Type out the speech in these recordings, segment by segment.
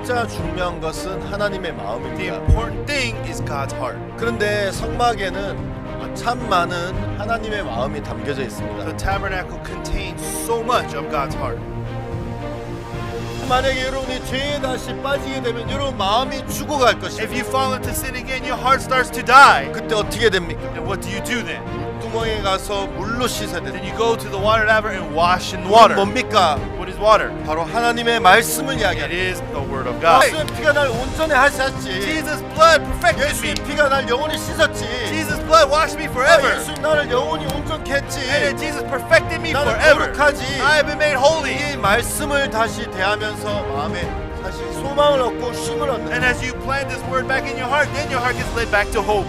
진짜 중요한 것은 하나님의 The 마음입니다. important thing is God's heart. 그런데 성막에는 참 많은 하나님의 마음이 담겨져 있습니다. The tabernacle contains so much of God's heart. 만약에 여러분이 죄에 다시 빠지게 되면 여러분 마음이 죽어갈 If 것입니다. you fall into sin again, your heart starts to die. 그때 어떻게 됩니까? And what do you do then? 구멍에 가서 물로 씻어야 Then 됩니다. you go to the water laver and wash in water. 뭡니까? What is water? 바로 하나님의 말씀을 It 이야기합니다. is the word of God. 예수의 피가 날 온전히 하셨지. Jesus' blood perfected 예수의 me. 피가 날 영원히 씻었지. Jesus' blood washed me forever. 예수 나를 영원히 온전케 했지. And then Jesus perfected me 나는 forever. 거룩하지. I have been made holy. 이 말씀을 다시 대하면서 마음에 다시 소망을 얻고 쉼을 얻는 And as you plant this word back in your heart, then your heart gets led back to hope.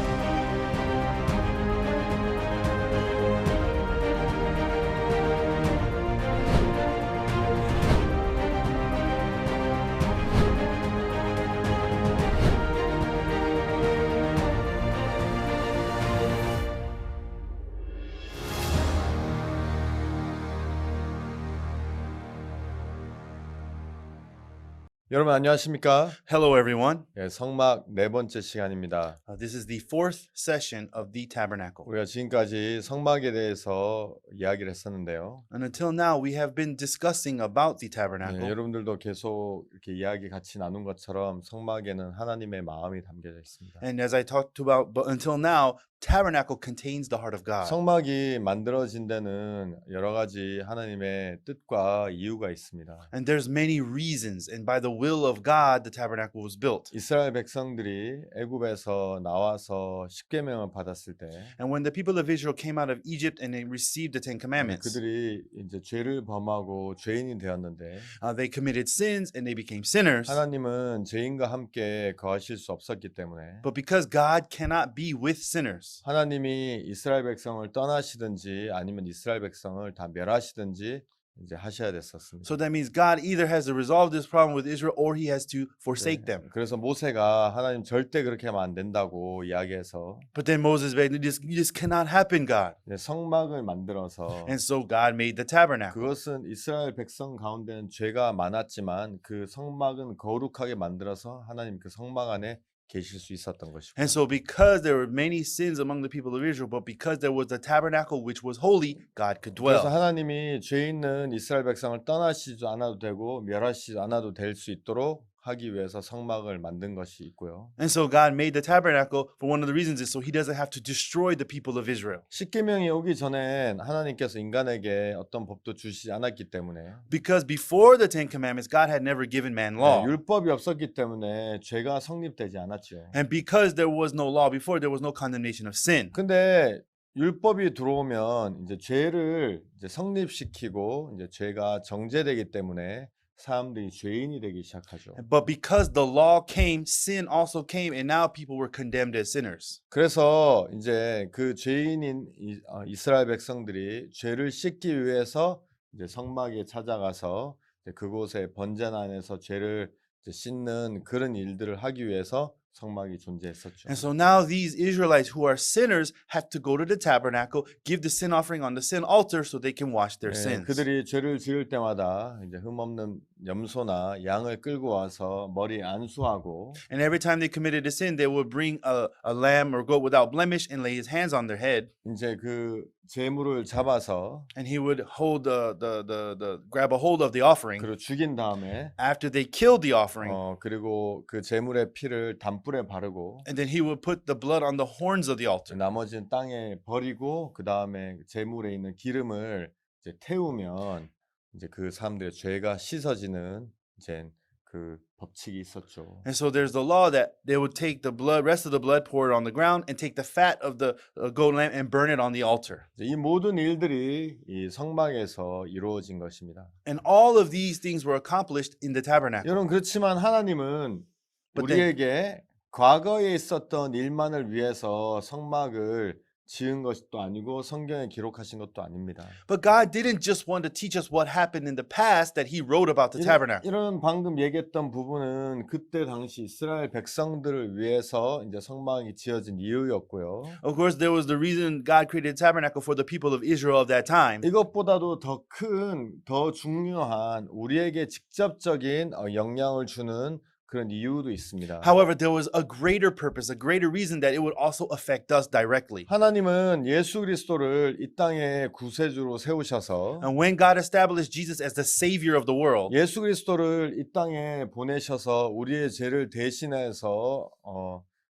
여러분 안녕하십니까? Hello, everyone. 예, 성막 네 번째 시간입니다. This is the fourth session of the tabernacle. 우리가 지금까지 성막에 대해서 이야기를 했었는데요. And until now, we have been discussing about the 예, tabernacle. 여러분들도 계속 이렇게 이야기 같이 나눈 것처럼 성막에는 하나님의 마음이 담겨져 있습니다. And as I talked about, but until now, tabernacle contains the heart of God. 성막이 만들어진 데는 여러 가지 하나님의 뜻과 이유가 있습니다. And there's many reasons, and by the will of God, the tabernacle was built. 이스라엘 백성들이 애굽에서 나와서 십계명을 받았을 때 And when the people of Israel came out of Egypt and they received the Ten Commandments, 그들이 이제 죄를 범하고 죄인이 되었는데 they committed sins and they became sinners. 하나님은 죄인과 함께 거하실 수 없었기 때문에 But because God cannot be with sinners, 하나님이 이스라엘 백성을 떠나시든지 아니면 이스라엘 백성을 다 멸하시든지 이제 하셔야 됐었습니다. so that means God either has to resolve this problem with Israel or he has to forsake them. 그래서 모세가 하나님 절대 그렇게 하면 안 된다고 이야기해서 But then Moses begged, this cannot happen, God. 이제 성막을 만들어서 And so God made the tabernacle. 그것은 이스라엘 백성 가운데는 죄가 많았지만 그 성막은 거룩하게 만들어서 하나님 그 성막 안에 계실 수 있었던 것이고 And so because there were many sins among the people of Israel, but because there was the tabernacle which was holy, God could 그래서 dwell. 하나님이 죄 있는 이스라엘 백성을 떠나시지 않아도 되고 멸하시지 않아도 될 수 있도록 하기 위해서 성막을 만든 것이 있고요. And so God made the tabernacle for one of the reasons is so he doesn't have to destroy the people of Israel. 십계명이 오기 전엔 하나님께서 인간에게 어떤 법도 주시지 않았기 때문에 Because before the Ten Commandments, God had never given man law. 율법이 없었기 때문에 죄가 성립되지 않았죠. And because there was no law before, there was no condemnation of sin. 근데 율법이 들어오면 이제 죄를 이제 성립시키고 이제 죄가 정죄되기 때문에 사람들이 죄인이 되기 시작하죠. But because the law came, sin also came, and now people were condemned as sinners. 그래서 이제 그 죄인인 이스라엘 백성들이 죄를 씻기 위해서 이제 성막에 찾아가서 이제 그곳에 번제단 안에서 죄를 이제 씻는 그런 일들을 하기 위해서 성막이 존재했었죠. And so now these Israelites who are sinners have to go to the tabernacle, give the sin offering on the sin altar so they can wash their sins. 그들이 죄를 지을 때마다 이제 흠없는 염소나 양을 끌고 와서 머리 안수하고 And every time they committed a sin, they would bring a lamb or goat without blemish and lay his hands on their head. 이제 그 제물을 잡아서 And he would hold grab a hold of the offering. 그리고 죽인 다음에 After they killed the offering, 그리고 그 제물의 피를 담불에 바르고 and then he would put the blood on the horns of the altar. 나머지는 땅에 버리고 그 다음에 제물에 있는 기름을 이제 태우면 이제 그 사람들의 죄가 씻어지는 이제 그 법칙이 있었죠. And so there's the law that they would take the blood, rest of the blood, pour it on the ground, and take the fat of the goat lamb and burn it on the altar. 이 모든 일들이 이 성막에서 이루어진 것입니다. And all of these things were accomplished in the tabernacle. 여러분 그렇지만 하나님은 But 우리에게 과거에 있었던 일만을 위해서 성막을 지은 것도 아니고 성경에 기록하신 것도 아닙니다. But God didn't just want to teach us what happened in the past that he wrote about the tabernacle. 이런 방금 얘기했던 부분은 그때 당시 이스라엘 백성들을 위해서 이제 성막이 지어진 이유였고요. Of course, there was the reason God created the tabernacle for the people of Israel of that time. 이것보다도 더 중요한 우리에게 직접적인 영향을 주는 그런 이유도 있습니다. However, there was a greater purpose, a greater reason that it would also affect us directly. 하나님은 예수 그리스도를 이 땅에 구세주로 세우셔서 And when God established Jesus as the Savior of the world, 예수 그리스도를 이 땅에 보내셔서 우리의 죄를 대신해서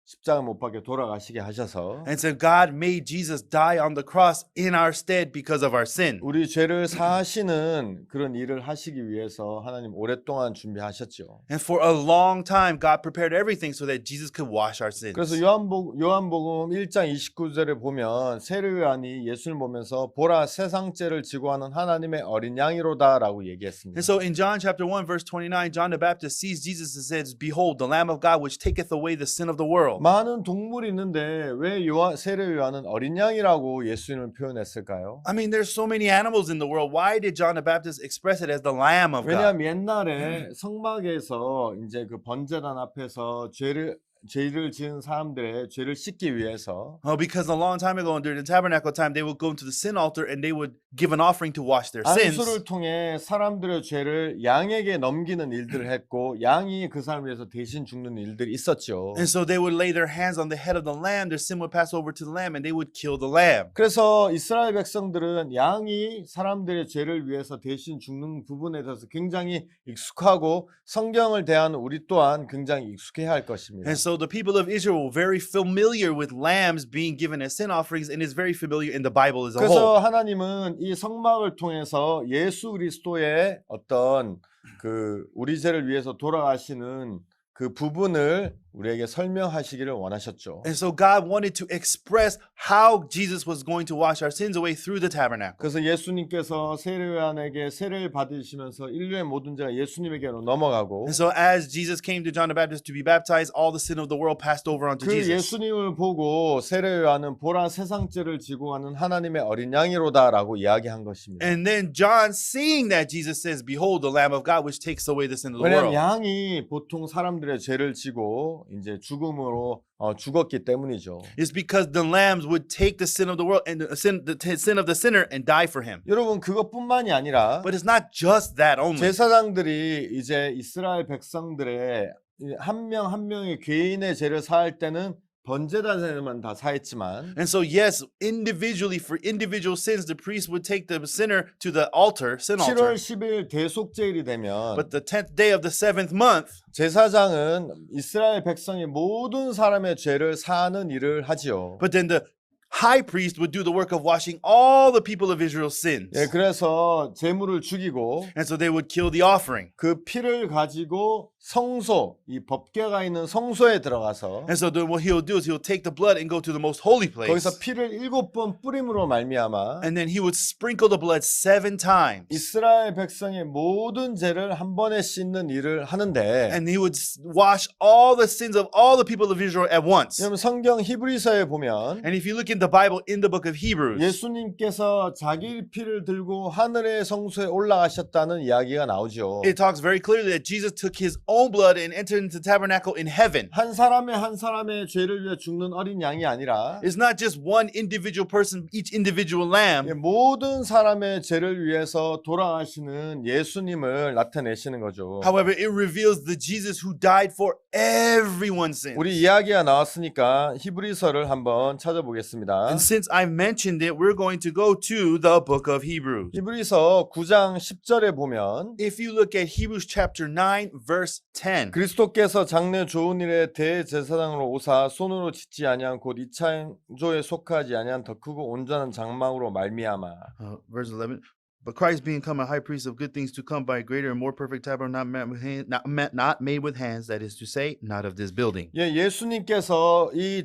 십자가 못 박혀 돌아가시게 하셔서 and so God made Jesus die on the cross in our stead because of our sin. 우리 죄를 사하시는 그런 일을 하시기 위해서 하나님 오랫동안 준비하셨죠. And for a long time, God prepared everything so that Jesus could wash our sins. 그래서 요한복음 1장 29절에 보면 세례요한이 예수를 보면서 보라 세상 죄를 지고 하는 하나님의 어린 양이로다라고 얘기했습니다. And so in John chapter 1, verse 29, John the Baptist sees Jesus and says, Behold, the Lamb of God which taketh away the sin of the world. 많은 동물이 있는데 왜 세례요한은 어린 양이라고 예수님을 표현했을까요? I mean, there's so many animals in the world. Why did John the Baptist express it as the Lamb of God? 왜냐하면 옛날에 성막에서 이제 그 번제단 앞에서 죄를 지은 사람들의 죄를 씻기 위해서 Oh, because a long time ago during the tabernacle time, they would go into the sin altar and they would give an offering to wash their sins. 안수를 통해 사람들의 죄를 양에게 넘기는 일들을 했고 양이 그 사람을 위해서 대신 죽는 일들이 있었죠. And so they would lay their hands on the head of the lamb, their sin would pass over to the lamb, and they would kill the lamb. 그래서 이스라엘 백성들은 양이 사람들의 죄를 위해서 대신 죽는 부분에 대해서 굉장히 익숙하고 성경을 대하는 우리 또한 굉장히 익숙해야 할 것입니다. And so the people of Israel were very familiar with lambs being given as sin offerings, and is very familiar in the Bible as a 그래서 whole. 하나님은 이 성막을 통해서 예수 그리스도의 어떤 그 우리 죄를 위해서 돌아가시는 그 부분을 우리에게 설명하시기를 원하셨죠. And so God wanted to express how Jesus was going to wash our sins away through the tabernacle. 그래서 예수님께서 세례요한에게 세례를 받으시면서 인류의 모든 죄가 예수님에게로 넘어가고 And so as Jesus came to John the Baptist to be baptized, all the sin of the world passed over onto 그 Jesus. 예수님을 보고 세례요한은 보라 세상 죄를 지고 가는 하나님의 어린 양이로다라고 이야기한 것입니다. And then John, seeing that, Jesus says, Behold, the Lamb of God which takes away the sin of the 왜냐하면 world. 양이 보통 사람들의 죄를 지고 이제 죽음으로 죽었기 때문이죠. It's because the lambs would take the sin of the world and the sin of the sinner and die for him. 여러분 그것뿐만이 아니라 But it's not just that only. 제사장들이 이제 이스라엘 백성들의 한 명 한 명의 개인의 죄를 사할 때는 번제단에만 다 사했지만 And so, yes, individually, for individual sins, the priest would take the sinner to the altar, sin 7월 altar. 10일 대속제일이 되면 But the 10th day of the 7th month, 제사장은 이스라엘 백성의 모든 사람의 죄를 사하는 일을 하지요. but then the high priest would do the work of washing all the people of Israel's sins. 예, 그래서 제물을 죽이고 And so they would kill the offering. 그 피를 가지고 성소, 이 법궤가 있는 성소에 들어가서 And so then what he'll do is he'll take the blood and go to the most holy place. 거기서 피를 7번 뿌림으로 말미암아 And then he would sprinkle the blood 7 times. 이스라엘 백성의 모든 죄를 한 번에 씻는 일을 하는데 And he would wash all the sins of all the people of Israel at once. 여러분 성경 히브리서에 보면 And if you look in the Bible in the book of Hebrews, 예수님께서 자기 피를 들고 하늘의 성소에 올라가셨다는 이야기가 나오죠. it talks very clearly that Jesus took his own blood and entered into the tabernacle in heaven. 한 사람의 죄를 위해 죽는 어린 양이 아니라 It's not just one individual person, each individual lamb. 모든 사람의 죄를 위해서 돌아가시는 예수님을 나타내시는 거죠. However, it reveals the Jesus who died for everyone's sins. 우리 이야기가 나왔으니까 히브리서를 한번 찾아보겠습니다. And since I mentioned it, we're going to go to the book of Hebrews. 히브리서 9장 10절에 보면 If you look at Hebrews chapter 9, verse 10, 그리스도께서 장래 좋은 일에 대제사장으로 오사 손으로 짓지 아니한 곧 이 창조에 속하지 아니한 더 크고 온전한 장막으로 말미암아. verse 11. But Christ being come a high priest of good things to come by a greater and more perfect tabernacle not made with hands, that is to say, not of this building. 예, 예수님께서 이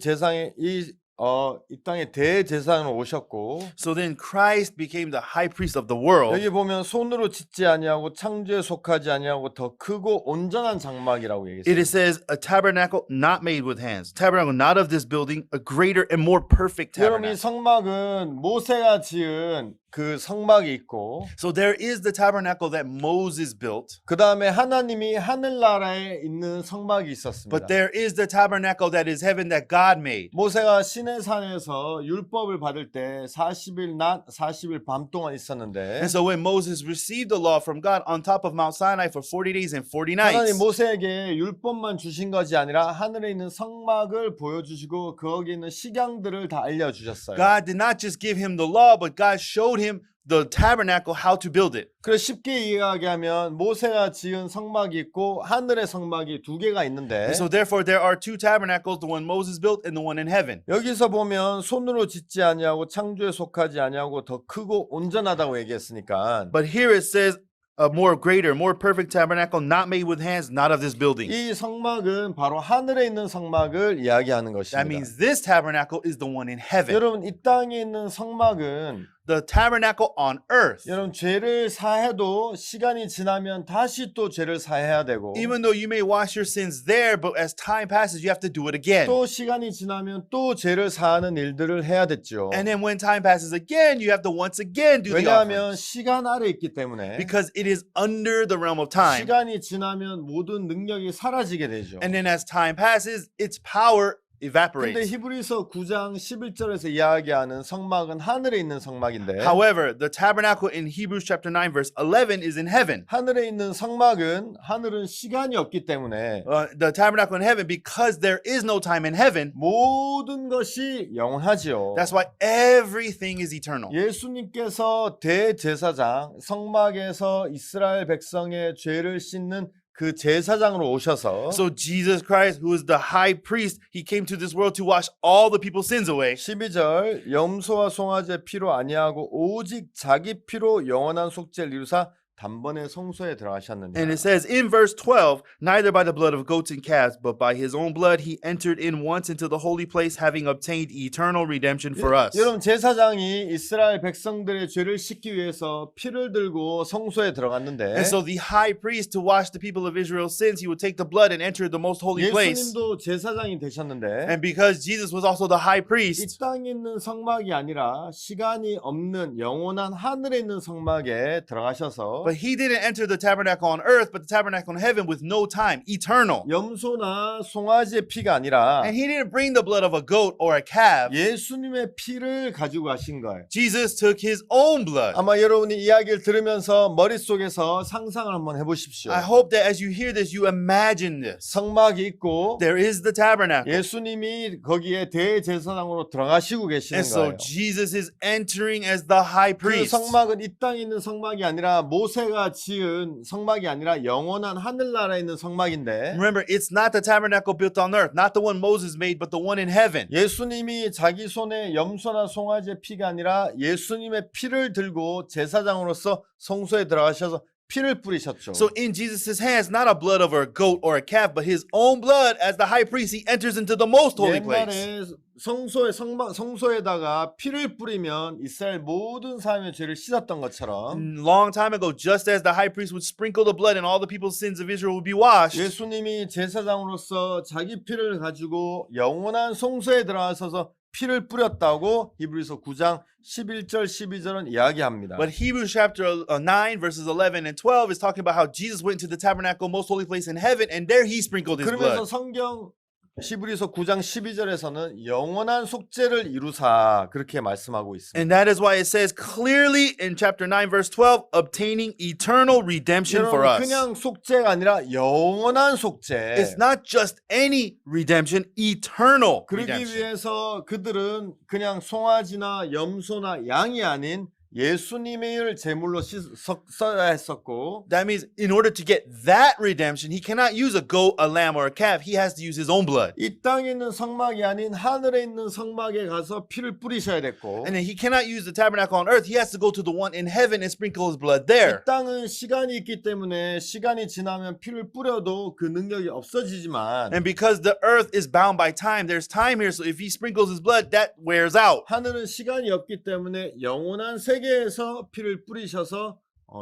땅에 대제사장으로 오셨고 So then Christ became the high priest of the world. 여기 보면 손으로 짓지 아니하고 창조에 속하지 아니하고 더 크고 온전한 장막이라고 It 얘기했어요. says a tabernacle not made with hands, tabernacle not of this building, a greater and more perfect 여러분 이 tabernacle. 성막은 모세가 지은 그 성막이 있고 So there is the tabernacle that Moses built, 그 다음에 하나님이 하늘나라에 있는 성막이 있었습니다. but there is the tabernacle that is heaven that God made. 모세가 시내산에서 율법을 받을 때 40일 낮 40일 밤 동안 있었는데 And so when Moses received the law from God on top of Mount Sinai for 40 days and 40 하나님 nights, 모세에게 율법만 주신 것이 아니라 하늘에 있는 성막을 보여주시고 거기 있는 식양들을 다 알려주셨어요. God did not just give him the law, but God showed him the tabernacle, how to build it. 그래서 쉽게 이해하게 하면 모세가 지은 성막이 있고 하늘의 성막이 두 개가 있는데 And so therefore there are two tabernacles, the one Moses built and the one in heaven. 여기서 보면 손으로 짓지 아니하고 창조에 속하지 아니하고 더 크고 온전하다고 얘기했으니까 But here it says a more greater, more perfect tabernacle, not made with hands, not of this building. 이 성막은 바로 하늘에 있는 성막을 이야기하는 That 것입니다. means this tabernacle is the one in heaven. 여러분 이 땅에 있는 성막은 The tabernacle on earth. 여러분 죄를 사해도 시간이 지나면 다시 또 죄를 사해야 되고 Even though you may wash your sins there, but as time passes, you have to do it again. 또 시간이 지나면 또 죄를 사하는 일들을 해야 됐죠. And then when time passes again, you have to once again do the 왜냐하면 offering. 시간 아래 있기 때문에 Because it is under the realm of time. 시간이 지나면 모든 능력이 사라지게 되죠. And then as time passes, its power 근데 evaporates. 히브리서 9장 11절에서 이야기하는 성막은 하늘에 있는 성막인데 However, the tabernacle in Hebrews chapter 9 verse 11 is in heaven. 하늘에 있는 성막은 하늘은 시간이 없기 때문에 The tabernacle in heaven, because there is no time in heaven, 모든 것이 영원하지요. that's why everything is eternal. 예수님께서 대제사장 성막에서 이스라엘 백성의 죄를 씻는 그 제사장으로 오셔서 So Jesus Christ, who is the high priest, he came to this world to wash all the people's sins away. 12절 염소와 송아지의 피로 아니하고 오직 자기 피로 영원한 속죄를 이루사 단번에 성소에 들어가셨느니라. And it says in verse 12, neither by the blood of goats and calves, but by his own blood he entered in once into the holy place, having obtained eternal redemption for us. 여러분 제사장이 이스라엘 백성들의 죄를 씻기 위해서 피를 들고 성소에 들어갔는데 And so the high priest, to wash the people of Israel's sins, he would take the blood and enter the most holy place. 예수님도 제사장이 되셨는데 And because Jesus was also the high 이 priest, 땅에 있는 성막이 아니라 시간이 없는 영원한 하늘에 있는 성막에 들어가셔서 but he didn't enter the tabernacle on earth, but the tabernacle in heaven with no time, eternal. 염소나 송아지의 피가 아니라 And he didn't bring the blood of a goat or a calf. 예수님의 피를 가지고 가신 거예요. Jesus took his own blood. 아마 여러분이 이야기를 들으면서 머릿속에서 상상을 한번 해보십시오. I hope that as you hear this, you imagine this. 성막이 있고 There is the tabernacle. 예수님이 거기에 대제사장으로 들어가시고 계시는 And so 거예요. Jesus is entering as the high 그 priest. 성막은 이 땅에 있는 성막이 아니라 모세가 지은 성막이 아니라 영원한 하늘나라에 있는 성막인데 Remember, it's not the tabernacle built on earth, not the one Moses made, but the one in heaven. 예수님이 자기 손에 염소나 송아지의 피가 아니라 예수님의 피를 들고 제사장으로서 성소에 들어가셔서 피를 뿌리셨죠. So in Jesus' hands, not a blood of a goat or a calf, but his own blood as the high priest, he enters into the most holy place. 옛날에 성소에다가 피를 뿌리면 이스라엘 모든 사람의 죄를 씻었던 것처럼 Long time ago, just as the high priest would sprinkle the blood and all the people's sins of Israel would be washed, 예수님이 제사장으로서 자기 피를 가지고 영원한 성소에 들어가셔서 피를 뿌렸다고 히브리서 9장 11절 12절은 이야기합니다. but Hebrews chapter 9 verses 11 and 12 is talking about how Jesus went into the tabernacle, most holy place in heaven, and there he sprinkled his 그러면서 blood. 성경 히브리서 9장 12절에서는 영원한 속죄를 이루사 그렇게 말씀하고 있습니다. And that is why it says clearly in chapter 9 verse 12, obtaining eternal redemption for 여러분 us. 그냥 속죄가 아니라 영원한 속죄. It's not just any redemption, eternal 그러기 redemption. 위해서 그들은 그냥 송아지나 염소나 양이 아닌 예수님을 제물로 써야 했었고 That means in order to get that redemption, he cannot use a goat, a lamb, or a calf. He has to use his own blood. 이 땅에 있는 성막이 아닌 하늘에 있는 성막에 가서 피를 뿌리셔야 됐고 And then he cannot use the tabernacle on earth. He has to go to the one in heaven and sprinkle his blood 이 there. 땅은 시간이 있기 때문에 시간이 지나면 피를 뿌려도 그 능력이 없어지지만 And because the earth is bound by time, there's time here. So if he sprinkles his blood, that wears out. 하늘은 시간이 없기 때문에 영원한 세계에서 피를 뿌리셔서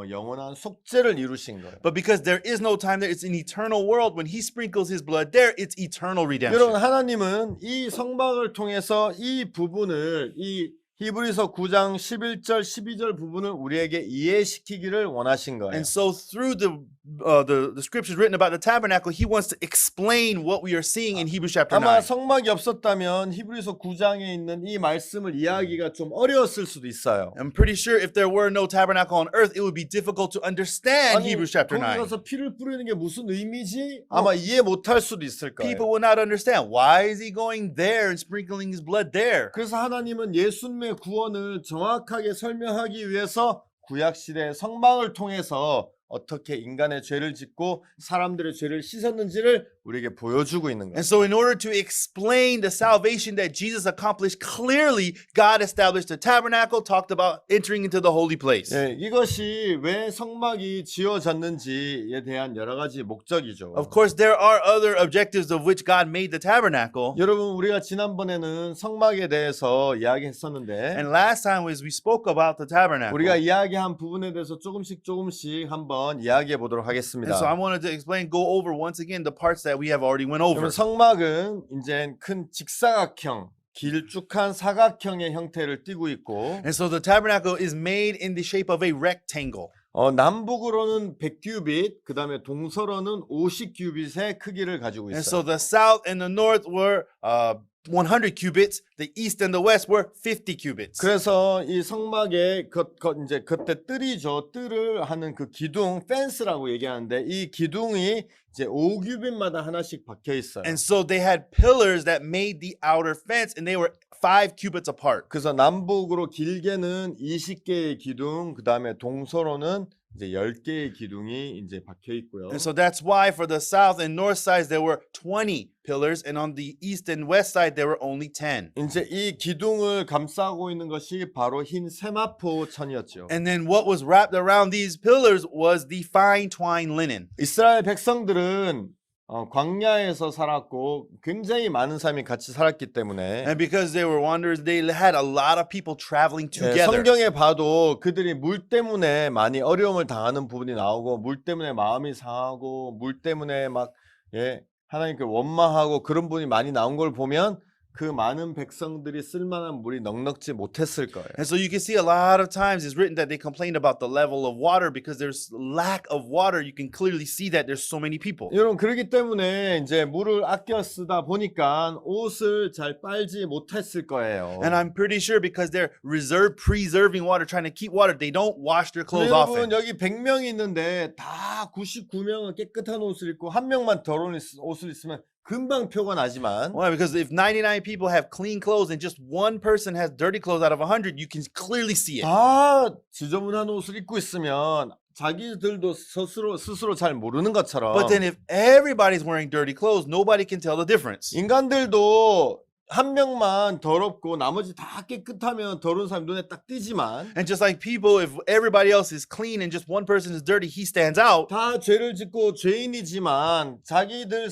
영원한 속죄를 이루신 거예요. But because there is no time there, it's an eternal world. When he sprinkles his blood there, it's eternal redemption. 여러분 하나님은 이 성막을 통해서 이 부분을 이 히브리서 9장 11절 12절 부분을 우리에게 이해시키기를 원하신 거예요. And so through the scriptures written about the tabernacle, he wants to explain what we are seeing in Hebrews chapter 아마 9. 성막이 없었다면 히브리서 9장에 있는 이 말씀을 이해하기가 좀 어려웠을 수도 있어요. I'm pretty sure if there were no tabernacle on earth, it would be difficult to understand 아니, Hebrews chapter 거기 9. 가서 피를 뿌리는 게 무슨 의미지? 아마 이해 못할 수도 있을 거예요. People would not understand. Why is he going there and sprinkling his blood there? 그래서 하나님은 예수님의 구원을 정확하게 설명하기 위해서 구약시대 성막을 통해서 어떻게 인간의 죄를 짓고 사람들의 죄를 씻었는지를 우리에게 보여주고 있는 거예요. And so in order to explain the salvation that Jesus accomplished clearly, God established the tabernacle, talked about entering into the holy place. 예, 이것이 왜 성막이 지어졌는지에 대한 여러 가지 목적이죠. Of course, there are other objectives of which God made the tabernacle. 여러분, 우리가 지난번에는 성막에 대해서 이야기했었는데 And last time as we spoke about the tabernacle. 우리가 이야기한 부분에 대해서 조금씩 한번 이야기해 보도록 And so 하겠습니다. I wanted to explain, go over once again the parts that we have already went over. 그러면 성막은 이제 큰 직사각형, 길쭉한 사각형의 형태를 띠고 있고 And so the tabernacle is made in the shape of a rectangle. 남북으로는 100규빗, 그 다음에 동서로는 50규빗의 크기를 가지고 And so 있어요. the south and the north were 100 cubits. The east and the west were 50 cubits. 그래서 이 성막에 이제 그때 뜰이죠. 뜰을 하는 그 기둥, 펜스라고 얘기하는데 이 기둥이 이제 5규빗마다 하나씩 박혀 있어요. And so they had pillars that made the outer fence, and they were 5 cubits apart. 그래서 남북으로 길게는 20개의 기둥, 그 다음에 동서로는 이제 10개의 기둥이 이제 박혀 있고요. And so that's why for the south and north sides there were 20 pillars, and on the east and west side there were only 10. 이제 이 기둥을 감싸고 있는 것이 바로 흰 세마포 천이었죠. And then what was wrapped around these pillars was the fine twined linen. 이스라엘 백성들은 광야에서 살았고 굉장히 많은 사람이 같이 살았기 때문에 And because they were wanderers, they had a lot of people traveling 예, together. 성경에 봐도 그들이 물 때문에 많이 어려움을 당하는 부분이 나오고 물 때문에 마음이 상하고 물 때문에 막 하나님께 원망하고 그런 부분이 많이 나온 걸 보면 그 많은 백성들이 쓸만한 물이 넉넉지 못했을 거예요. And so you can see a lot of times it's written that they complained about the level of water because there's lack of water. You can clearly see that there's so many people. 여러분 그렇기 때문에 이제 물을 아껴 쓰다 보니까 옷을 잘 빨지 못했을 거예요. And I'm pretty sure because they're preserving water, trying to keep water, they don't wash their clothes 여러분 often. 여기 100명이 있는데 다 99명은 깨끗한 옷을 입고 한 명만 더러운 옷을 입으면 금방 표가 나지만 Why? Because if 99 people have clean clothes and just one person has dirty clothes out of 100, you can clearly see it. 다 지저분한 옷을 입고 있으면 자기들도 스스로 잘 모르는 것처럼 But then if everybody's wearing dirty clothes, nobody can tell the difference. 인간들도 한 명만 더럽고 나머지 다 깨끗하면 더러운 사람이 눈에 딱 띄지만 And just like people, if everybody else is clean and just one person is dirty, he stands out. 다 죄를 짓고 죄인이지만 죄인들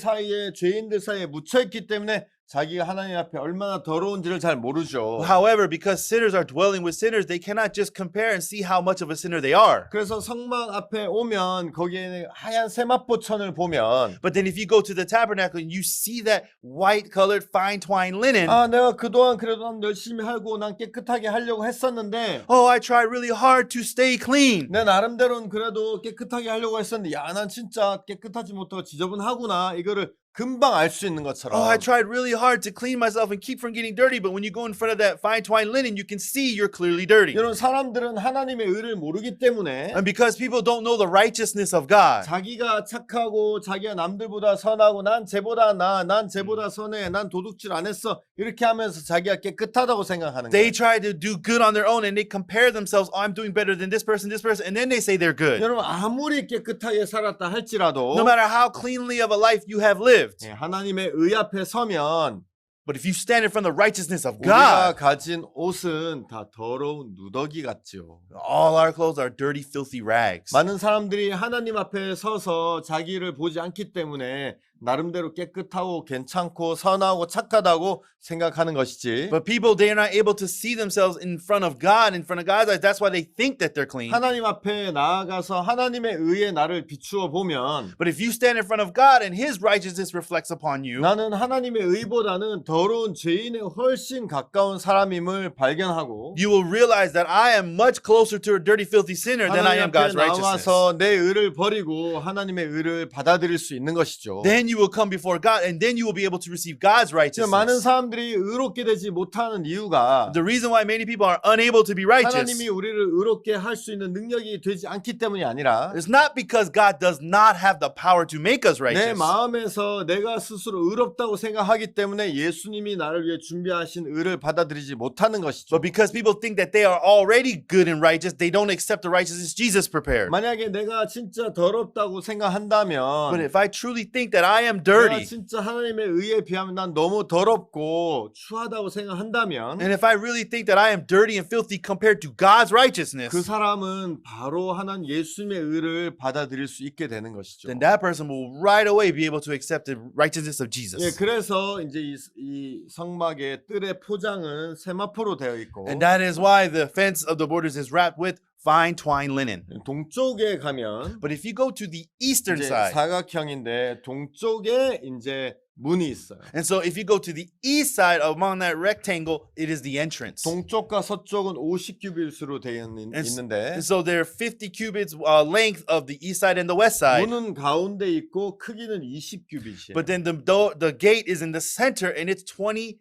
사이에 묻혀있기 때문에 자기가 하나님 앞에 얼마나 더러운지를 잘 모르죠. However, because sinners are dwelling with sinners, they cannot just compare and see how much of a sinner they are. 그래서 성막 앞에 오면 거기에 하얀 세마포천을 보면 But then if you go to the tabernacle and you see that white colored fine twined linen, 내가 그동안 그래도 난 열심히 하고 난 깨끗하게 하려고 했었는데 oh, I tried really hard to stay clean. 내 나름대로는 그래도 깨끗하게 하려고 했었는데 난 진짜 깨끗하지 못하고 지저분하구나 이거를 금방 알 수 있는 것처럼 Oh, I tried really hard to clean myself and keep from getting dirty, but when you go in front of that fine twined linen, you can see you're clearly dirty. 여러분 사람들은 하나님의 의를 모르기 때문에 And because people don't know the righteousness of God, 자기가 착하고 자기가 남들보다 선하고 난 쟤보다 나아 난 쟤보다 선해 난 도둑질 안 했어 이렇게 하면서 자기가 깨끗하다고 생각하는 they 거예요. try to do good on their own and they compare themselves. Oh, I'm doing better than this person, and then they say they're good. 여러분 아무리 깨끗하게 살았다 할지라도 No matter how cleanly of a life you have lived. 하나님의 의 앞에 서면 But if you stand in front of the righteousness of 우리가 God, 가진 옷은 다 더러운 누더기 같죠. all our clothes are dirty, filthy rags. 많은 사람들이 하나님 앞에 서서 자기를 보지 않기 때문에 나름대로 깨끗하고 괜찮고 선하고 착하다고 생각하는 것이지. But people, they are not able to see themselves in front of God, in front of God's eyes. That's why they think that they're clean. 하나님 앞에 나아가서 하나님의 의에 나를 비추어 보면 But if you stand in front of God and His righteousness reflects upon you, 나는 하나님의 의보다는 더러운 죄인에 훨씬 가까운 사람임을 발견하고 you will realize that I am much closer to a dirty, filthy sinner than I 하나님 am 앞에 God's righteousness. 나와서 내 의를 버리고 하나님의 의를 받아들일 수 있는 것이죠. Then you will come before God, and then you will be able to receive God's 지금 많은 righteousness. 사람들이 의롭게 되지 못하는 이유가 The reason why many people are unable to be righteous 하나님이 우리를 의롭게 할 수 있는 능력이 되지 않기 때문이 아니라 is not because God does not have the power to make us 내 righteous, 마음에서 내가 스스로 의롭다고 생각하기 때문에 예수님이 나를 위해 준비하신 의를 받아들이지 못하는 것이죠. but because people think that they are already good and righteous, they don't accept the righteousness Jesus prepared. 만약에 내가 진짜 더럽다고 But 생각한다면 if I truly think that I am 내가 dirty, 진짜 하나님의 의에 비하면 난 너무 더럽고 추하다고 생각한다면 and if I really think that I am dirty and filthy compared to God's righteousness, 그 사람은 바로 하나님 예수님의 의를 받아들일 수 있게 되는 것이죠. then that person will right away be able to accept the righteousness of 예, Jesus. 그래서 이제 이 성막의 뜰의 포장은 세마포로 되어 있고 And that is why the fence of the borders is wrapped with fine twine linen. 동쪽에 가면 But if you go to the eastern 이제 side, 사각형인데 동쪽에 이제 문이 있어요. and so if you go to the east side among that rectangle, it is the entrance. 동쪽과 서쪽은 50규빗으로 되어 있는데 And so there are 50 cubits length of the east side and the west side. 문은 가운데 있고 크기는 20규빗이에요. But then the gate is in the center and it's 20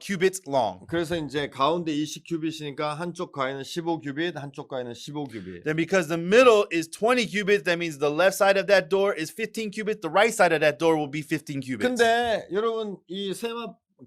cubits long. 그래서 이제 가운데 20규빗이니까 한쪽 가에는 15규빗, 한쪽 가에는 15규빗. Then because the middle is 20 cubits, that means the left side of that door is 15 cubits, the right side of that door will be 15 cubits. 근데 여러분 이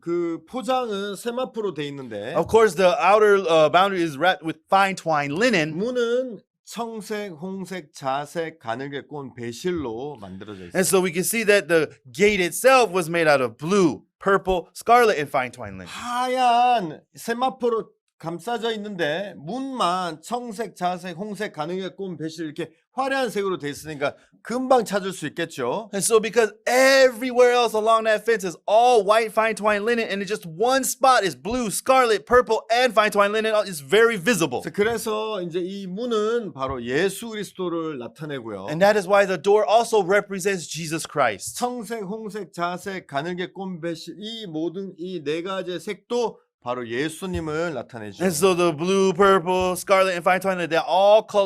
그 포장은 세마포로 돼 있는데 Of course, the outer boundary is wrapped with fine twine linen. 문은 청색, 홍색, 자색, 가늘게 꼰 배실로 만들어져 있어요. And so we can see that the gate itself was made out of blue, purple, scarlet, and fine twine linen. 하얀 세마포로 감싸져 있는데 문만 청색, 자색, 홍색, 가늘게 꼰 배실 이렇게 화려한 색으로 돼 있으니까 금방 찾을 수 있겠죠. And so because everywhere else along that fence is all white fine twine linen, and it's just one spot is blue, scarlet, purple, and fine twine linen, it's very visible. 그래서 이제 이 문은 바로 예수 그리스도를 나타내고요. And that is why the door also represents Jesus Christ. 청색, 홍색, 자색, 가늘게 꼰 배실 이 모든 이 네 가지의 색도 바로 예수님을 나타내죠. And so the blue, purple, scarlet, and fine twine linen,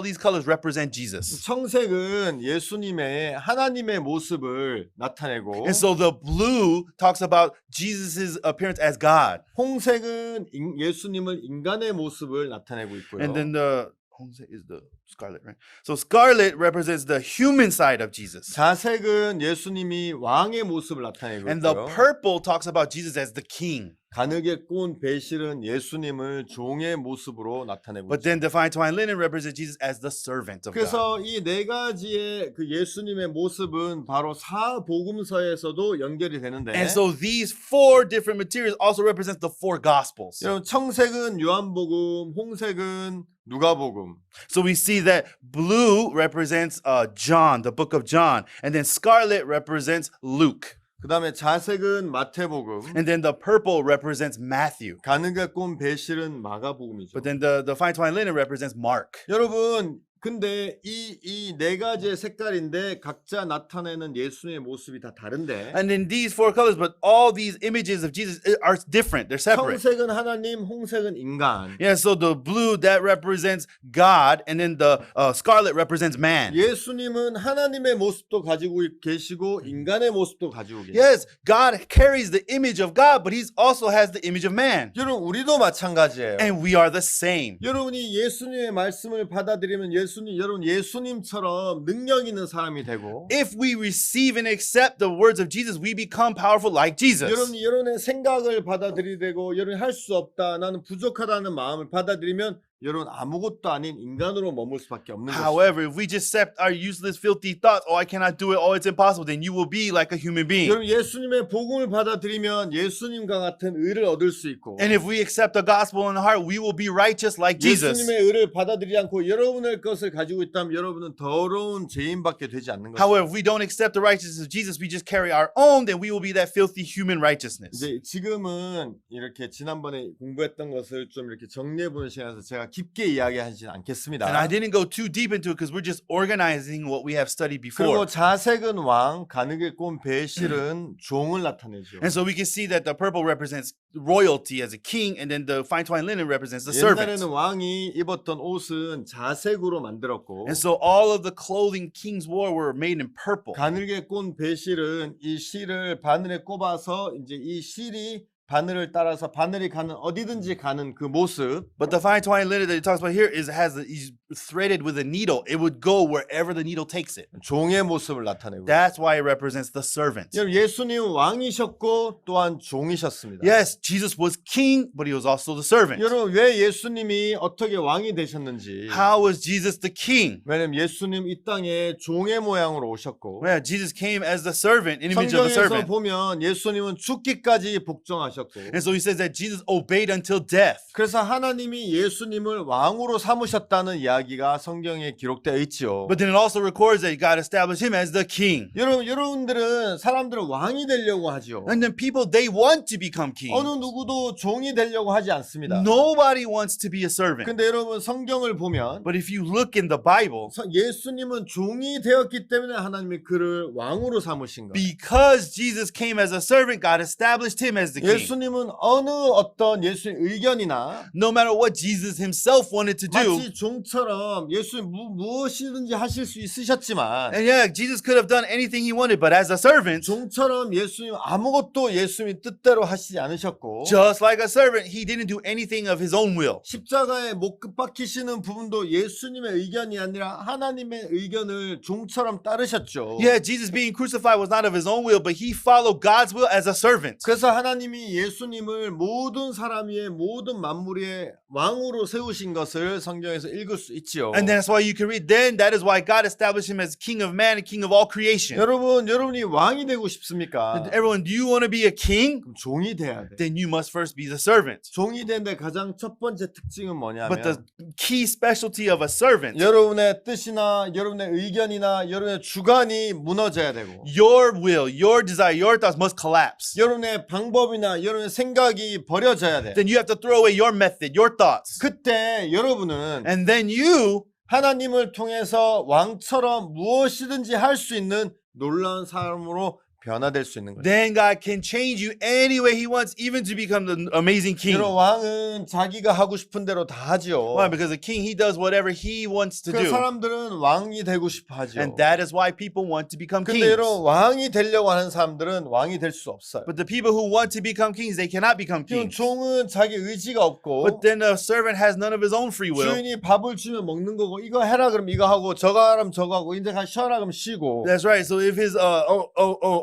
these colors represent Jesus. 청색은 예수님의 하나님의 모습을 나타내고 And so the blue talks about Jesus' appearance as God. 홍색은 예수님을 인간의 모습을 나타내고 있고요. And then the Hongse is the scarlet, right? So scarlet represents the human side of Jesus. 자색은 예수님이 왕의 모습을 나타내고 And the 있고요. purple talks about Jesus as the king. 가늘게 꼰 배실은 예수님을 종의 모습으로 나타내고 But 있죠. then the fine twine linen represents Jesus as the servant of God. 그래서 이 네 가지의 그 예수님의 모습은 바로 사복음서에서도 연결이 되는데 And so these four different materials also represent the four gospels. 여러분 청색은 요한복음, 홍색은 누가복음. So we see that blue represents John, the book of John, and then scarlet represents Luke, 그다음에 자색은 마태복음. and then the purple represents Matthew. 가늘게 꼰 배실은 마가복음이죠. But then the fine twine linen represents Mark. 여러분 근데 이 네 가지의 색깔인데 각자 나타내는 예수님의 모습이 다 다른데 And in these four colors, but all these images of Jesus are different. They're separate. 청색은 하나님, 홍색은 인간. Yeah, so the blue that represents God, and then the scarlet represents man. 예수님은 하나님의 모습도 가지고 계시고 인간의 모습도 가지고 계세요. Yes, God carries the image of God, but He also has the image of man. 여러분 우리도 마찬가지예요. And we are the same. 여러분이 예수님의 말씀을 받아들이면 여러분 예수님처럼 능력 있는 사람이 되고 If we receive and accept the words of Jesus, we become powerful like Jesus. 여러분이 여러분의 생각을 받아들이고 여러분이 할 수 없다 나는 부족하다는 마음을 받아들이면 여러분 아무것도 아닌 인간으로 머물 수밖에 없는 것이죠. However, if we just accept our useless, filthy thoughts, oh, I cannot do it, oh, it's impossible, then you will be like a human being. 여러분 예수님의 복음을 받아들이면 예수님과 같은 의를 얻을 수 있고 And if we accept the gospel in the heart, we will be righteous like Jesus. 예수님의 의를 받아들이지 않고 여러분의 것을 가지고 있다면 여러분은 더러운 죄인밖에 되지 않는 것이죠. However, if we don't accept the righteousness of Jesus, we just carry our own, then we will be that filthy human righteousness. 이제 지금은 이렇게 지난번에 공부했던 것을 좀 이렇게 정리해 보는 시간에서 제가 깊게 이야기하지는 않겠습니다. And I didn't go too deep into it because we're just organizing what we have studied 그리고 before. 자색은 왕, 가느게 꼰 베실은 종을 나타내죠. And so we can see that the purple represents royalty as a king, and then the fine twine linen represents the servant. 옛날에는 왕이 입었던 옷은 자색으로 만들었고 And so all of the clothing kings wore were made in purple. 가늘게 꼰 베실은 이 실을 바늘에 꼽아서 이제 이 실이 바늘을 따라서 바늘이 가는 어디든지 가는 그 모습. But the fine twine linen that he talks about here is threaded with a needle. It would go wherever the needle takes it. 종의 모습을 나타내고. That's why it represents the servant. 여러분 예수님은 왕이셨고 또한 종이셨습니다. Yes, Jesus was king, but he was also the servant. 여러분 왜 예수님이 어떻게 왕이 되셨는지. How was Jesus the king? 왜냐면 예수님 이 땅에 종의 모양으로 오셨고 Well, Jesus came as the servant, an image of the 성경에서 servant. 보면 예수님은 죽기까지 복종하셨고 And so he says that Jesus obeyed until death. 그래서 하나님이 예수님을 왕으로 삼으셨다는 이야기가 성경에 기록되어 있지요. But then it also records that God established him as the king. 여러분들은 사람들은 왕이 되려고 하지요. And then people, they want to become king. 어느 누구도 종이 되려고 하지 않습니다. Nobody wants to be a servant. 근데 여러분 성경을 보면 But if you look in the Bible, 예수님은 종이 되었기 때문에 하나님이 그를 왕으로 삼으신 거예요. because Jesus came as a servant, God established him as the king. 예수님은 어느 어떤 예수의 의견이나 No matter what Jesus himself wanted to do. 마치 종처럼 예수님 무엇이든지 하실 수 있으셨지만 And yeah, Jesus could have done anything he wanted, but as a servant, 종처럼 예수님 아무것도 예수님 뜻대로 하시지 않으셨고 just like a servant, he didn't do anything of his own will. 십자가에 못 박히시는 부분도 예수님의 의견이 아니라 하나님의 의견을 종처럼 따르셨죠. Yeah, Jesus being crucified was not of his own will, but he followed God's will as a servant. 그래서 하나님이 예수님을 모든 사람 위에 모든 만물 위에 왕으로 세우신 것을 성경에서 읽을 수 있지요. And that's why you can read, then that is why God established him as king of man and king of all creation. 여러분이 왕이 되고 싶습니까? Everyone, do you want to be a king? 그럼 종이 돼야 돼. Then you must first be the servant. 종이 되는데 가장 첫 번째 특징은 뭐냐면 But the key specialty of a servant, 여러분의 뜻이나 여러분의 의견이나 여러분의 주관이 무너져야 되고 your will, your desire, your thoughts must collapse. 여러분의 방법이나 여러분의 생각이 버려져야 돼. Then you have to throw away your method, your thoughts. 그때 여러분은 And then you 하나님을 통해서 왕처럼 무엇이든지 할 수 있는 놀라운 사람으로 변화될 수 있는 거예요. then God can change you any way he wants, even to become the amazing king. 여러분 왕은 자기가 하고 싶은 대로 다 하지요. Why? Because the king, he does whatever he wants to 그 do. 사람들은 왕이 되고 싶어 하죠. And that is why people want to become 근데 kings. 여러분 왕이 되려고 하는 사람들은 왕이 될 수 없어요. But the people who want to become kings, they cannot become 지금 kings. 종은 자기 의지가 없고 But then the servant has none of his own free will. 주인이 밥을 주면 먹는 거고 이거 해라 그러면 이거 하고 저거 하라면 저거 하고 이제 쉬어라 그러면 쉬고 That's right. So if his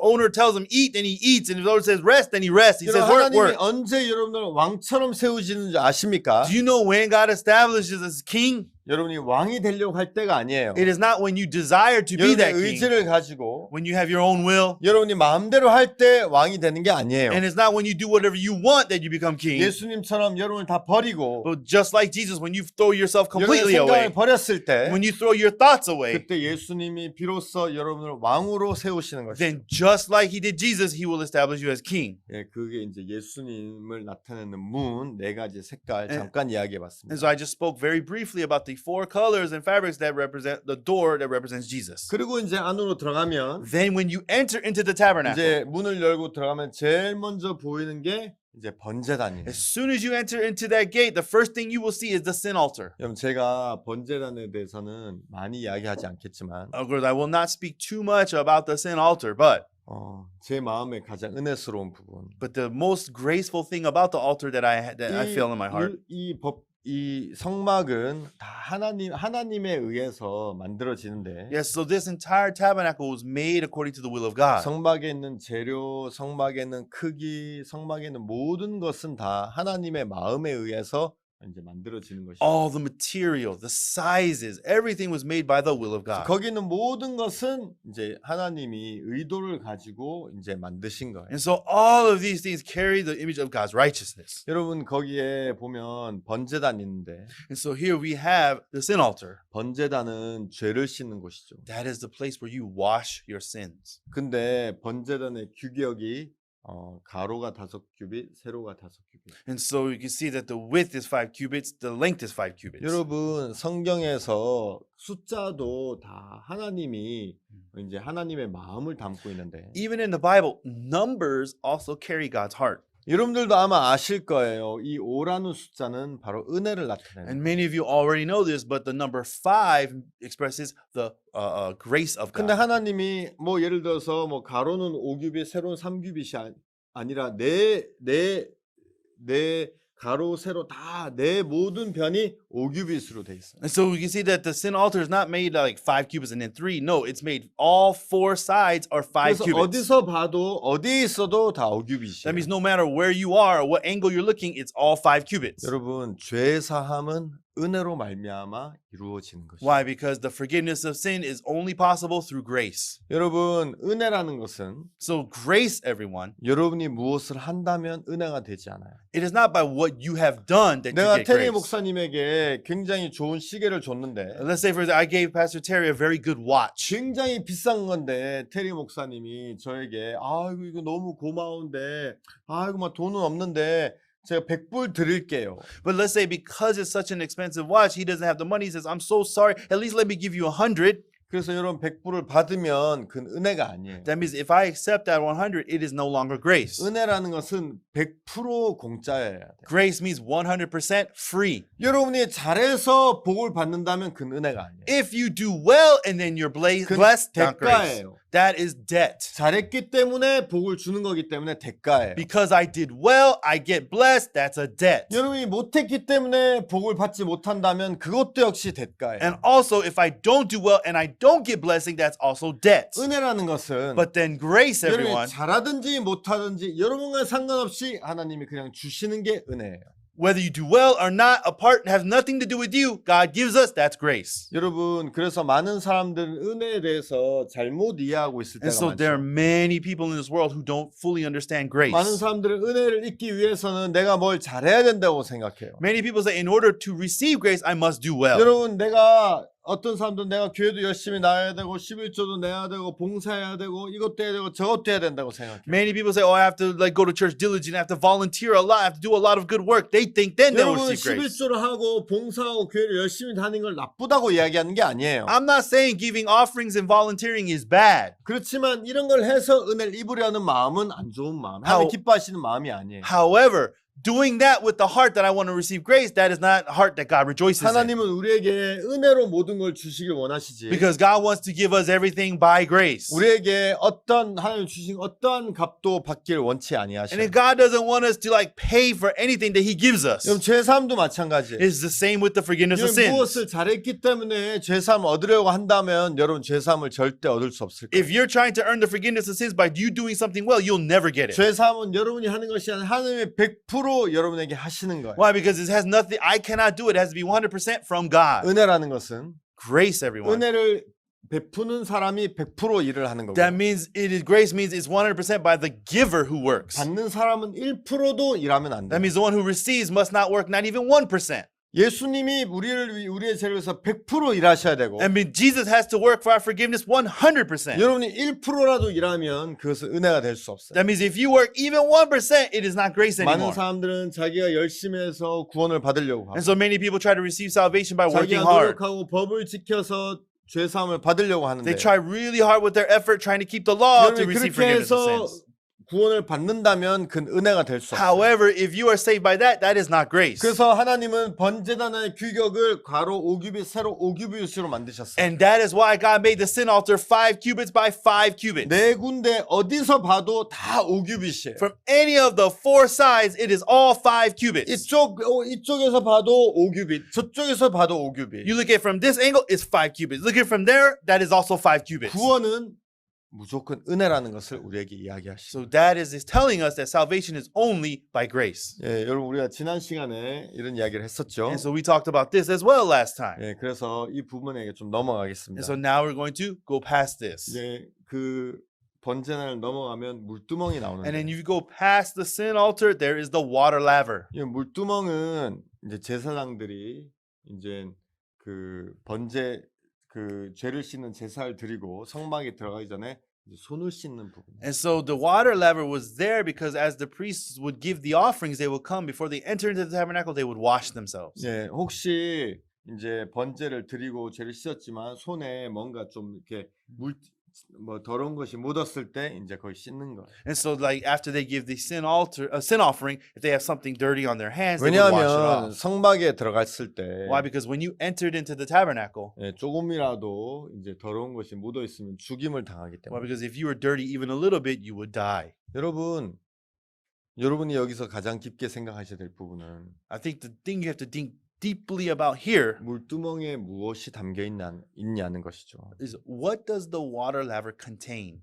owner tells him eat, then he eats. And if the Lord says rest, then he rests. He says 여러분 work, 하나님이 work. 언제 여러분들 왕처럼 세우시는지 아십니까? Do you know when God establishes as king? 여러분이 왕이 되려고 할 때가 아니에요. It is not when you desire to be 여러분의 that king. 의지를 가지고 When you have your own will. 여러분이 마음대로 할 때 왕이 되는 게 아니에요. And it's not when you do whatever you want that you become king. 예수님처럼 여러분을 다 버리고 But just like Jesus, when you throw yourself 여러분의 completely 생각을 away, 버렸을 때 when you throw your thoughts away, 그때 예수님이 비로소 여러분을 왕으로 세우시는 것이죠. then just like he did Jesus, he will establish you as king. 예, 그게 이제 예수님을 나타내는 문 네 가지 색깔 네. 잠깐 And 이야기해봤습니다. so I just spoke very briefly about the 4 colors and fabrics that represent the door that represents Jesus. 그리고 이제 안으로 들어가면 Then when you enter into the tabernacle, 이제 문을 열고 들어가면 제일 먼저 보이는 게 이제 번제단이에요. as soon as you enter into that gate, the first thing you will see is the sin altar. 여러분 제가 번제단에 대해서는 많이 이야기하지 않겠지만 Of course, I will not speak too much about the sin altar, but 제 마음에 가장 은혜스러운 부분. the most graceful thing about the altar that I feel in my heart. 이 성막은 다 하나님에 의해서 만들어지는데 Yes, so this entire tabernacle was made according to the will of God. 성막에 있는 재료, 성막에 있는 크기, 성막에 있는 모든 것은 다 하나님의 마음에 의해서 이제 만들어지는 것이죠. All the material, the sizes, everything was made by the will of God. 거기 있는 모든 것은 이제 하나님이 의도를 가지고 이제 만드신 거예요. And so all of these things carry the image of God's righteousness. 여러분 거기에 보면 번제단 있는데 And so here we have the sin altar. 번제단은 죄를 씻는 곳이죠. That is the place where you wash your sins. 근데 번제단의 규격이 가로가 5규빗, 세로가 5규빗. And so you can see that the width is 5 cubits, the length is 5 cubits. 여러분 성경에서 숫자도 다 하나님이 이제 하나님의 마음을 담고 있는데 Even in the Bible, numbers also carry God's heart. 여러분들도 아마 아실 거예요. 이 5라는 숫자는 바로 은혜를 나타내는. And many of you already know this, but the number 5 expresses the grace of 근데 God. 하나님이 뭐 예를 들어서 뭐 가로는 5규빗, 세로는 3규빗이 아니라 내 가로 세로 다 내 모든 변이 5규빗으로 돼 있어요. And so we can see that the sin altar is not made like 5 cubits and then 3. No, it's made all 4 sides are 5 그래서 cubits. 어디서 봐도 어디에 있어도 다 5규빗이에요. That means no matter where you are or what angle you're looking, it's all 5 cubits. 여러분 죄 사함은 은혜로 말미암아 이루어지는 것이죠. Why? Because the forgiveness of sin is only possible through grace. 여러분 은혜라는 것은 So grace, everyone, 여러분이 무엇을 한다면 은혜가 되지 않아요. it is not by what you have done that you 내가 get 테리 grace. 목사님에게 굉장히 좋은 시계를 줬는데 Let's say, for example, I gave Pastor Terry a very good watch. 굉장히 비싼 건데 테리 목사님이 저에게 아이고 이거 너무 고마운데 아이고 막 돈은 없는데 제가 100불 드릴게요. But let's say because it's such an expensive watch, he doesn't have the money. He says, I'm so sorry. At least let me give you 100. 그래서 여러분 100불을 받으면 그건 은혜가 아니에요. That means if I accept that 100, it is no longer grace. 은혜라는 것은 100% 공짜여야 돼요. Grace means 100% free. 여러분이 잘해서 복을 받는다면 그건 은혜가 아니에요. If you do well and then you're 그건 blessed, not grace. 대가예요. That is debt. 잘했기 때문에 복을 주는 거기 때문에 대가예요. Because I did well, I get blessed. That's a debt. 여러분이 못했기 때문에 복을 받지 못한다면 그것도 역시 대가예요. And also, if I don't do well and I don't get blessing, that's also debt. 은혜라는 것은 But then grace, 여러분이 everyone, 잘하든지 못하든지 여러분과 상관없이 하나님이 그냥 주시는 게 은혜예요. whether you do well or not, has nothing to do with you. God gives us, that's grace. 여러분 그래서 많은 사람들은 은혜에 대해서 잘못 이해하고 있을 And 때가 so there are 많죠. many people in this world who don't fully understand grace. 많은 사람들은 은혜를 잊기 위해서는 내가 뭘 잘해야 된다고 생각해요. Many people say, in order to receive grace, I must do well. 여러분 내가 어떤 사람들은 내가 교회도 열심히 나가야 되고 11조도 내야 되고 봉사해야 되고 이것도 해야 되고 저것도 해야 된다고 생각해요. Many people say, oh, I have to go to church diligent, I have to volunteer a lot, I have to do a lot of good work. They think then they will 여러분 receive grace. 11조를 하고 봉사하고 교회를 열심히 다니는 걸 나쁘다고 이야기하는 게 아니에요. I'm not saying giving offerings and volunteering is bad. 그렇지만 이런 걸 해서 은혜를 입으려는 마음은 안 좋은 마음. 하나님 기뻐하시는 마음이 아니에요. However, doing that with the heart that I want to receive grace, that is not a heart that God rejoices in. 하나님은 우리에게 은혜로 모든 걸 주시길 원하시지. Because God wants to give us everything by grace. 우리에게 어떤 하나님 주신 어떠한 값도 받길 원치 아니하셔요. And if God doesn't want us to pay for anything that He gives us, 여러분 죄사함도 마찬가지예요. it's the same with the forgiveness of 여러분 sins. 무엇을 잘했기 때문에 죄사함을 얻으려고 한다면 여러분 죄사함을 절대 얻을 수 없을 거예요. If you're trying to earn the forgiveness of sins by you doing something well, you'll never get it. 죄사함은 여러분이 하는 것이 아니라 하나님이 100% 여러분에게 하시는 거예요. Why? Because it has nothing, I cannot do it. It has to be 100% from God. 은혜라는 것은 Grace, everyone. 은혜를 베푸는 사람이 100% 일을 하는 거고 That means grace means it's 100% by the giver who works. 받는 사람은 1%도 일하면 안 That 돼요. means the one who receives must not work not even 1%. 예수님이 우리의 죄를 위해서 100% 일하셔야 되고 I mean, Jesus has to work for our forgiveness 100%. 여러분이 1%라도 일하면 그것은 은혜가 될 수 없어요. That means if you work even 1%, it is not grace 많은 anymore. 사람들은 자기가 열심히 해서 구원을 받으려고 하고 And so many people try to receive salvation by working 자기가 hard. 노력하고 법을 지켜서 죄사함을 받으려고 하는데 They try really hard with their effort trying to keep the law to 여러분이 receive 그렇게 forgiveness of 해서 sins. 구원을 받는다면 그건 은혜가 될 수 없어요. However, if you are saved by that, that is not grace. 그래서 하나님은 번제단의 규격을 가로 5규빗, 세로 5규빗으로 만드셨어요. And that is why God made the sin altar 5 cubits by 5 cubits. 네 군데 어디서 봐도 다 5규빗이에요. From any of the 4 sides, it is all 5 cubits. 이쪽에서 봐도 5규빗, 저쪽에서 봐도 5규빗. You look at it from this angle, it's 5 cubits. Look at it from there, that is also 5 cubits. 구원은 무조건 은혜라는 것을 우리에게 이야기하시죠. So that is telling us that salvation is only by grace. 예, 여러분 우리가 지난 시간에 이런 이야기를 했었죠. And so we talked about this as well last time. 예, 그래서 이 부분에 좀 And 넘어가겠습니다. so now we're going to go past this. 이제 그 번제난을 넘어가면 물두멍이 And then 나오는데 you go past the sin altar, there is the water laver. 이 물두멍은 이제 제사장들이 이제 그 번제 그 죄를 씻는 제사를 드리고 성막에 들어가기 전에 이제 손을 씻는 부분. And so the water laver was there because as the priests would give the offerings, they would come before they entered into the tabernacle, they would wash themselves. 예, 혹시 이제 번제를 드리고 죄를 씻었지만 손에 뭔가 좀 이렇게 뭐 더러운 것이 묻었을 때 이제 거기 씻는 거예요. And so like after they give the sin offering, if they have something dirty on their hands, they would wash it 왜냐하면 off. 성막에 들어갔을 때 Why? Because when you entered into the tabernacle, 예, 조금이라도 이제 더러운 것이 묻어 있으면 죽임을 당하기 why? 때문에. Because if you were dirty even a little bit, you would die. 여러분이 여기서 가장 깊게 생각하셔야 될 부분은 I think the thing you have to think deeply about here 물두멍에 무엇이 담겨 있냐는 것이죠. is what does the water laver contain?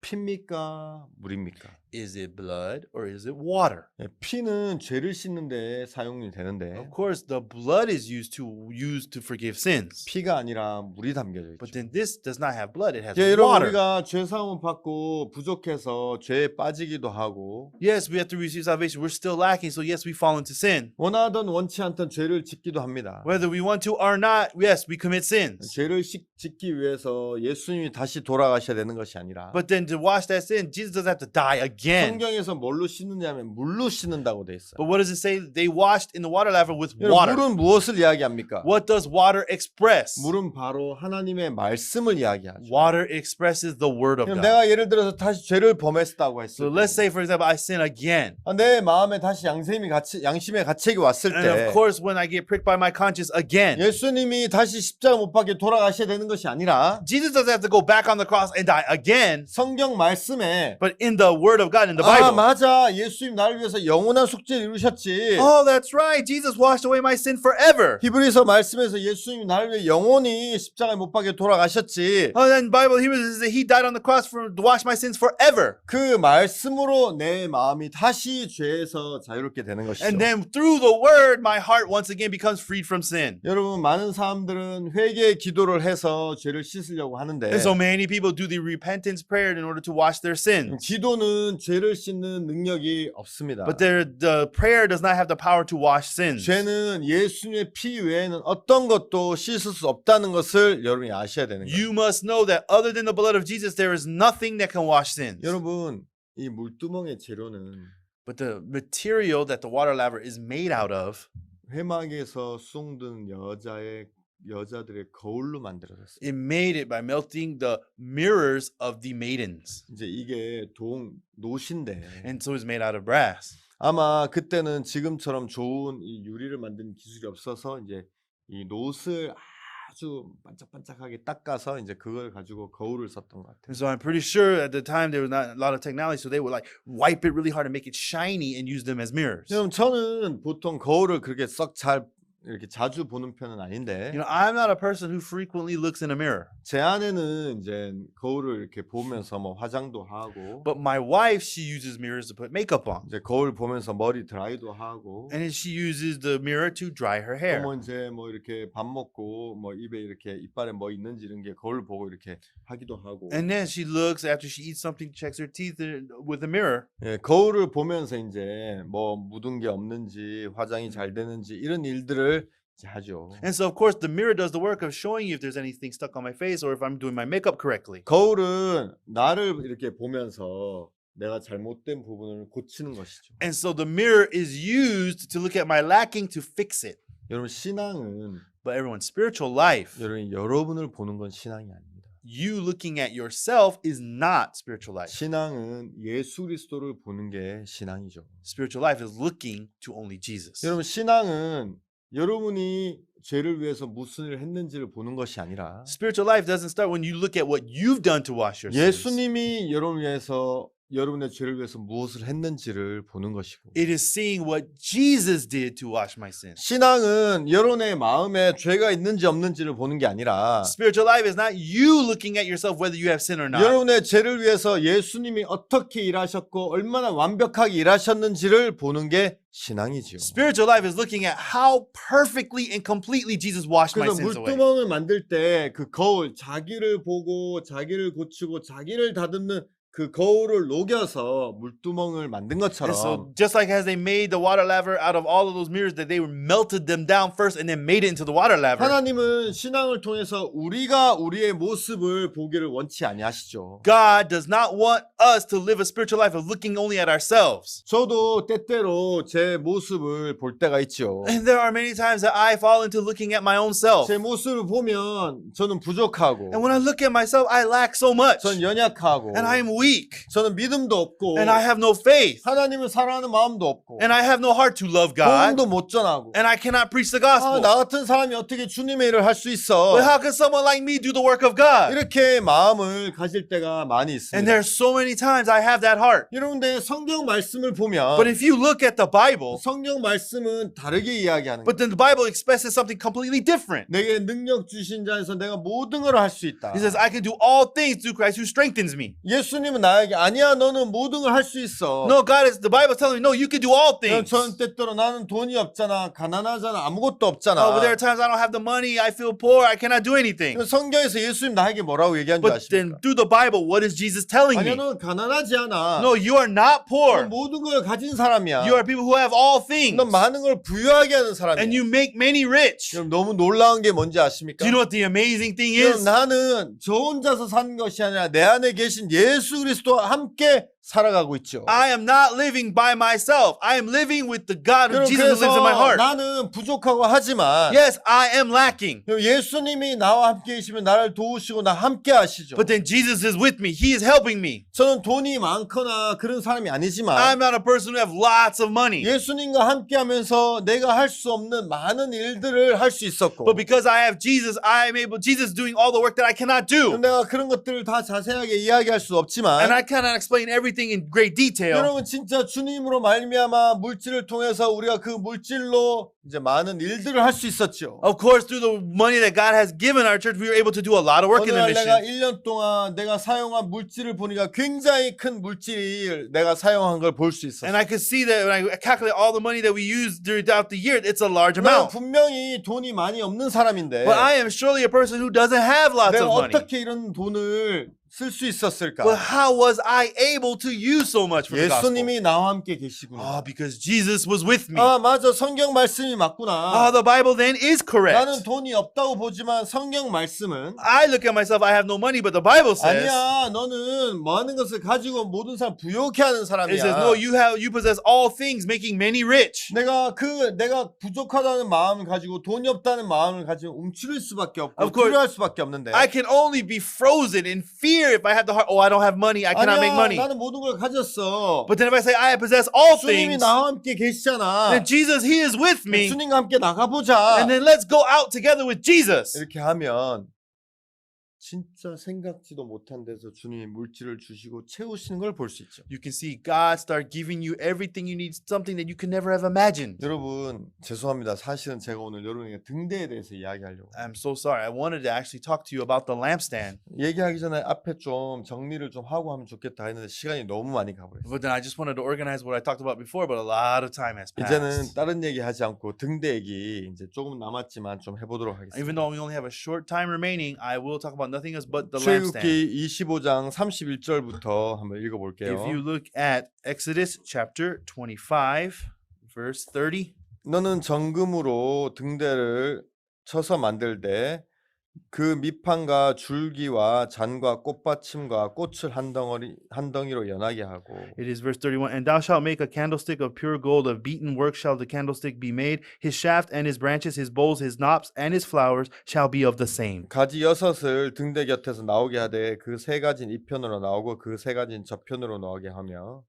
피입니까? 물입니까? Is it blood or is it water? 예, 피는 죄를 씻는 데 사용이 되는데 Of course, the blood is used to forgive sins. 피가 아니라 물이 담겨져 But 있죠. then this does not have blood, it has 예, 여러분 water. 우리가 죄 사함을 받고 부족해서 죄에 빠지기도 하고 Yes, we have to receive salvation. We're still lacking, so yes, we fall into sin. 원하던 원치 않던 죄를 짓기도 합니다. Whether we want to or not, yes, we commit sins. 죄를 짓기 위해서 예수님이 다시 돌아가셔야 되는 것이 아니라 But then to wash that sin, Jesus doesn't have to die again. 성경에서 뭘로 씻느냐면 물로 씻는다고 돼 있어요. But what does it say? They washed in the water laver with 여러분, water. 물은 무엇을 이야기합니까? What does water express? 물은 바로 하나님의 말씀을 이야기하죠. Water expresses the word of 그럼 God. 내가 예를 들어서 다시 죄를 범했다고 So 했을 let's 때 say, for example, I sin again. 내 마음에 다시 양심의 가책이 왔을 And 때 of course, when I get pricked by my conscience again, 예수님이 다시 십자가 못 박게 돌아가셔야 되는 것이 아니라 Jesus doesn't have to go back on the cross and die again. 성경 말씀에 But in the word of God, in the 아 Bible. 맞아 예수님 나를 위해서 영원한 속죄를 이루셨지. Oh, that's right. Jesus washed away my sin forever. 히브리서 말씀에서 예수님이 나를 위해 영원히 십자가에 못 박게 돌아가셨지. Oh, then Bible here says that He died on the cross to wash my sins forever. 그 말씀으로 내 마음이 다시 죄에서 자유롭게 되는 것이죠. And then through the word, my heart once again becomes freed from sin. 여러분 많은 사람들은 회개 기도를 해서 죄를 씻으려고 하는데 And so many people do the repentance prayer in order to wash their sins. 기도는 죄를 씻는 능력이 없습니다. But the prayer does not have the power to wash sins. 죄는 예수님의 피 외에는 어떤 것도 씻을 수 없다는 것을 여러분이 아셔야 되는 거예요. You must know that other than the blood of Jesus, there is nothing that can wash sins. 여러분 이 물두멍의 재료는 But the material that the water laver is made out of, 회막에서 숭든 여자들의 거울로 만들어졌어요. it made it by melting the mirrors of the maidens. 이제 이게 노신데 And so it's made out of brass. 아마 그때는 지금처럼 좋은 이 유리를 만드는 기술이 없어서 이제 이 노스를 아주 반짝반짝하게 닦아서 이제 그걸 가지고 거울을 썼던 것 같아요. And so I'm pretty sure at the time there was not a lot of technology, so they would like wipe it really hard and make it shiny and use them as mirrors. 여러분 저는 보통 거울을 그렇게 썩 잘 이렇게 자주 보는 편은 아닌데 You know, I'm not a person who frequently looks in a mirror. 제 아내는 이제 거울을 이렇게 보면서 뭐 화장도 하고 But my wife, she uses mirrors to put makeup on. 이제 거울 보면서 머리 드라이도 하고 And then she uses the mirror to dry her 또 hair. 뭐 이제 뭐 이렇게 밥 먹고 뭐 입에 이렇게 이빨에 뭐 있는지 이런 게 거울 보고 이렇게 하기도 하고 And then she looks after she eats something, checks her teeth with a mirror. 예, 거울을 보면서 이제 뭐 묻은 게 없는지 화장이 잘 되는지 이런 일들을 이제 하죠. And so, of course, the mirror does the work of showing you if there's anything stuck on my face or if I'm doing my makeup correctly. 거울은 나를 이렇게 보면서 내가 잘못된 부분을 고치는 것이죠. And so the mirror is used to look at my lacking to fix it. 여러분 신앙은 But everyone's spiritual life, 여러분을 보는 건 신앙이 아닙니다. you looking at yourself is not spiritual life. 신앙은 예수 그리스도를 보는 게 신앙이죠. Spiritual life is looking to only Jesus. 여러분 신앙은 여러분이 죄를 위해서 무슨 일을 했는지를 보는 것이 아니라 Spiritual life doesn't start when you look at what you've done to wash your sins. 예수님이 여러분을 위해서 여러분의 죄를 위해서 무엇을 했는지를 보는 것이고 It is seeing what Jesus did to wash my sins. 신앙은 여러분의 마음에 죄가 있는지 없는지를 보는 게 아니라 Spiritual life is not you looking at yourself whether you have sin or not. 여러분의 죄를 위해서 예수님이 어떻게 일하셨고 얼마나 완벽하게 일하셨는지를 보는 게 신앙이지요. Spiritual life is looking at how perfectly and completely Jesus washed my 그래서 sins away. 물두멍을 만들 때 그 거울, 자기를 보고 자기를 고치고 자기를 다듬는 그 거울을 녹여서 물두멍을 만든 And 것처럼 so just like as they made the water laver out of all of those mirrors, that they melted them down first and then made it into the water laver. 하나님은 신앙을 통해서 우리가 우리의 모습을 보기를 원치 아니하시죠. God does not want us to live a spiritual life of looking only at ourselves. 저도 때때로 제 모습을 볼 때가 있죠. And there are many times that I fall into looking at my own self. 제 모습을 보면 저는 부족하고 And when I look at myself, I lack so much. 전 연약하고 And I am weak. 저는 믿음도 없고 And I have no faith. 하나님을 사랑하는 마음도 없고 And I have no heart to love God. 복음도 못 전하고 And I cannot preach the 아, gospel. 나 같은 사람이 어떻게 주님의 일을 할 수 있어? But how can someone like me do the work of God? 이렇게 마음을 가질 때가 많이 And 있습니다. there's so many times I have that heart. 여러분들 성경 말씀을 보면 But if you look at the Bible, 성경 말씀은 다르게 이야기하는 but 거예요. then the Bible expresses something completely different. 내게 능력 주신 자에서 내가 모든 걸 할 수 있다. He says, I can do all things through Christ who strengthens me. 예수님은 나에게 아니야 너는 모든 걸 할 수 있어. No, the Bible is telling me, no, you can do all things. 전 때때로 나는 돈이 없잖아, 가난하잖아, 아무것도 없잖아. Oh, but there are times I don't have the money, I feel poor, I cannot do anything. 성경에서 예수님 나에게 뭐라고 얘기한 줄 But then 아십니까? through the Bible, what is Jesus telling 아니야 me? 너 가난하지 않아. No, you are not 넌 poor. 모든 걸 가진 사람이야. You are people who have all things. 넌 많은 걸 부유하게 하는 사람이야. And you make many rich. 여러분 너무 놀라운 게 뭔지 아십니까? Do you know what the amazing thing 여러분, is? 나는 저 혼자서 사는 것이 아니라 내 안에 계신 예수 그리스도와 함께 살아가고 있죠. I am not living by myself. I am living with the God who 여러분, Jesus who lives in my 그래서 heart. 나는 부족하고 하지만 Yes, I am lacking. 여러분, 예수님이 나와 함께 계시면 나를 도우시고 나 함께 하시죠. But then Jesus is with me. He is helping me. 저는 돈이 많거나 그런 사람이 아니지만 I'm not a person who have lots of money. 예수님과 함께하면서 내가 할 수 없는 많은 일들을 할 수 있었고 But because I have Jesus, I am able, Jesus doing all the work that I cannot do. 내가 그런 것들을 다 자세하게 이야기할 수 And 없지만 I cannot explain everything in great detail. 여러분 진짜 주님으로 말미암아 물질을 통해서 우리가 그 물질로 이제 많은 일들을 할 수 있었죠. Of course, through the money that God has given our church, we were able to do a lot of work 어느 in the 날 내가 mission. 1년 동안 내가 사용한 물질을 보니까 굉장히 큰 물질을 내가 사용한 걸 볼 수 있었어요. And I could see that when I calculate all the money that we used throughout the year, it's a large 내가 amount. 분명히 돈이 많이 없는 사람인데 But I am surely a person who doesn't have lots 내가 of money. 어떻게 이런 돈을 쓸 수 있었을까? But how was I able to use so much for the gospel? 예수님이 나와 함께 계시구나. Oh, because Jesus was with me. 아 맞아 성경 말씀이 맞구나. The Bible then is correct. 나는 돈이 없다고 보지만 성경 말씀은 I look at myself, I have no money, but the Bible says, 아니야 너는 많은 것을 가지고 모든 사람 부욕해 하는 it 사람이야. says, no, you possess all things, making many rich. 내가 부족하다는 마음을 가지고 돈이 없다는 마음을 가지고 움츠릴 수밖에 없고 Of course, 두려워할 수밖에 없는데. I can only be frozen in fear if I have the heart. Oh, I don't have money. I cannot make 아니야 money. 나는 모든 걸 가졌어. But then if I say I possess all 주님이 things, 나와 함께 계시잖아. then Jesus, He is with me. 주님과 함께 나가보자. And then let's go out together with Jesus. 이렇게 하면 진짜 생각지도 못한 데서 주님이 물질을 주시고 채우시는 걸 볼 수 있죠. You can see God start giving you everything you need, something that you could never have imagined. 여러분 죄송합니다. 사실은 제가 오늘 여러분에게 등대에 대해서 이야기하려고. I'm so sorry. I wanted to actually talk to you about the lampstand. 얘기하기 전에 앞에 좀 정리를 좀 하고 하면 좋겠다 했는데 시간이 너무 많이 가버렸어요. But then I just wanted to organize what I talked about before, but a lot of time has 이제는 passed. 다른 얘기 하지 않고 등대 얘기 이제 조금 남았지만 좀 해보도록 하겠습니다. Even though we only have a short time remaining, I will talk about nothing else but the lampstand. 출애굽기 25장 31절부터 한번 If you 읽어볼게요. look at Exodus chapter 25, verse 30, 너는 정금으로 등대를 쳐서 만들되 그 밑판과 줄기와 잔과 꽃받침과 꽃을 한 덩이로 연하게 하고 it is verse 31. And thou shalt make a candlestick of pure gold, of beaten work shall the candlestick be made. His shaft and his branches, his bowls, his knops, and his flowers shall be of the same. 가지 6을 등대 곁에서 나오게 하되 그 세 가지는 이 편으로 나오고 그 세 가지는 저 편으로 나오게 하며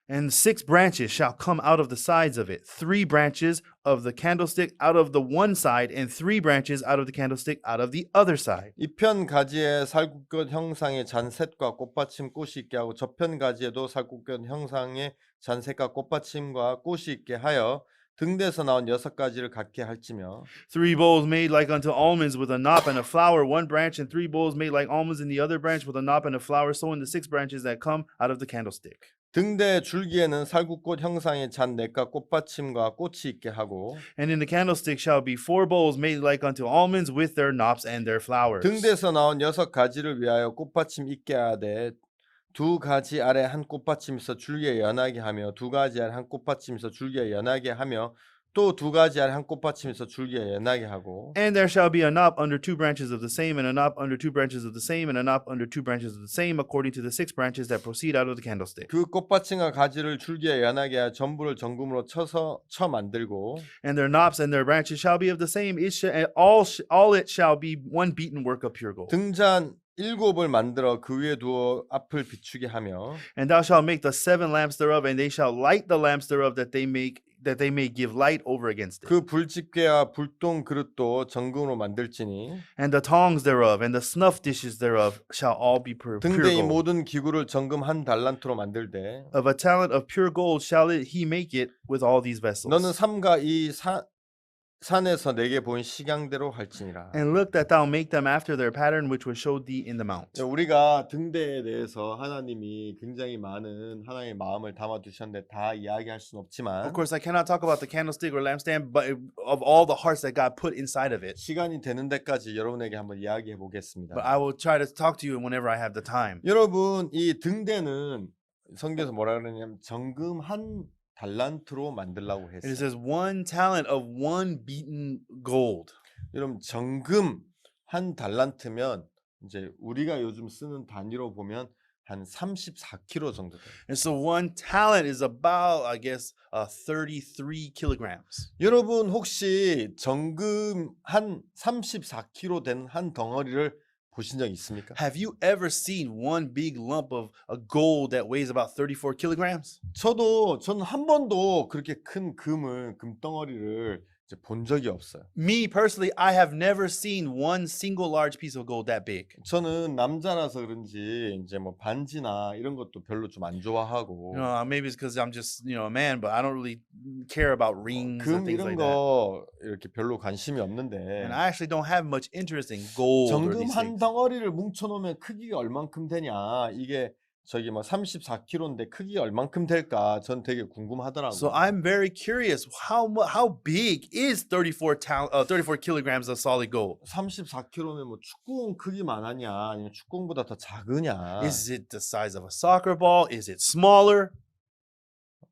And 6 branches shall come out of the sides of it, 3 branches of the candlestick out of the one side, and 3 branches out of the candlestick out of the other side. 이편 가지에 살구꽃 형상의 잔셋과 꽃받침 꽃이 있게 하고 저편 가지에도 살구꽃 형상의 잔셋과 꽃받침과 꽃이 있게 하여 등대에서 나온 6가지를 갖게 할지며 3 bowls made like unto almonds with a knop and a flower, 1 branch, and 3 bowls made like almonds in the other branch with a knop and a flower, so in the 6 branches that come out of the candlestick. 등대 줄기에는 살구꽃 형상의 잔넷과 꽃받침과 꽃이 있게 하고 And in the candlestick shall be 4 bowls made like unto almonds with their knops and their flowers. 등대에서 나온 6가지를 위하여 꽃받침 있게 하되 2가지 아래 한 꽃받침 있어 줄기에 연하게 하며 2가지 아래 한 꽃받침 있어 줄기에 연하게 하며 또 2가지 아래 한 꽃받침 있어 줄기에 연하게 하고 And there shall be a knop under 2 branches of the same, and a knop under 2 branches of the same, and a knop under 2 branches of the same, according to the 6 branches that proceed out of the candlestick. 그 꽃받침과 가지를 줄기에 연하게 하여 전부를 정금으로 쳐 만들고 And their knops and their branches shall be of the same. All it shall be one beaten work of pure gold. 등잔 7을 만들어 그 위에 두어 앞을 비추게 하며 And thou shalt make the 7 lamps thereof, and they shall light the lamps thereof, that they may give light over against it. 그 불집게와 불똥 그릇도 정금으로 만들지니 And the tongs thereof and the snuff dishes thereof shall all be pure 등대 이 gold. 모든 기구를 정금 한 달란트로 만들되 Of a talent of pure gold shall he make it with all these vessels. 너는 삼가 이 산에서 내게 보인 식양대로 할지니라. And look that thou make them after their pattern which was showed thee in the mount. 우리가 등대에 대해서 하나님이 굉장히 많은 하나님의 마음을 담아 두셨는데 다 이야기할 수는 없지만 Of course, I cannot talk about the candlestick or lampstand, but of all the hearts that God put inside of it. 시간이 되는 데까지 여러분에게 한번 이야기해 보겠습니다. But I will try to talk to you whenever I have the time. 여러분 이 등대는 성경에서 뭐라 그러냐면 정금 한 달란트로 만들라고 It 했어요. says 1 talent of 1 beaten gold. 여러분 정금 한 달란트면 이제 우리가 요즘 쓰는 단위로 보면 한 34kg 정도 돼요. And so 1 talent is about, I guess, 33 kilograms. 여러분 혹시 정금 한 34kg 되는 한 덩어리를 보신 적 있습니까? Have you ever seen one big lump of a gold that weighs about 34 kilograms? 저는 한 번도 그렇게 큰 금덩어리를 이제 본 적이 없어요. Me personally, I have never seen one single large piece of gold that big. 저는 남자라서 그런지 이제 뭐 반지나 이런 것도 별로 좀 안 좋아하고 You know, maybe it's because I'm just, a man, but I don't really care about rings and 금 things 이런 like that. 거 이렇게 별로 관심이 없는데 And I actually don't have much interest in gold or 정금 these 한 things. 덩어리를 뭉쳐놓으면 크기가 얼만큼 되냐 이게 저기 뭐 34kg인데 크기가 얼만큼 될까 전 되게 궁금하더라고요. So I'm very curious. How big is 34 kilograms of solid gold? 34kg면 뭐 축구공 크기만 하냐 아니면 축구공보다 더 작으냐 Is it the size of a soccer ball? Is it smaller?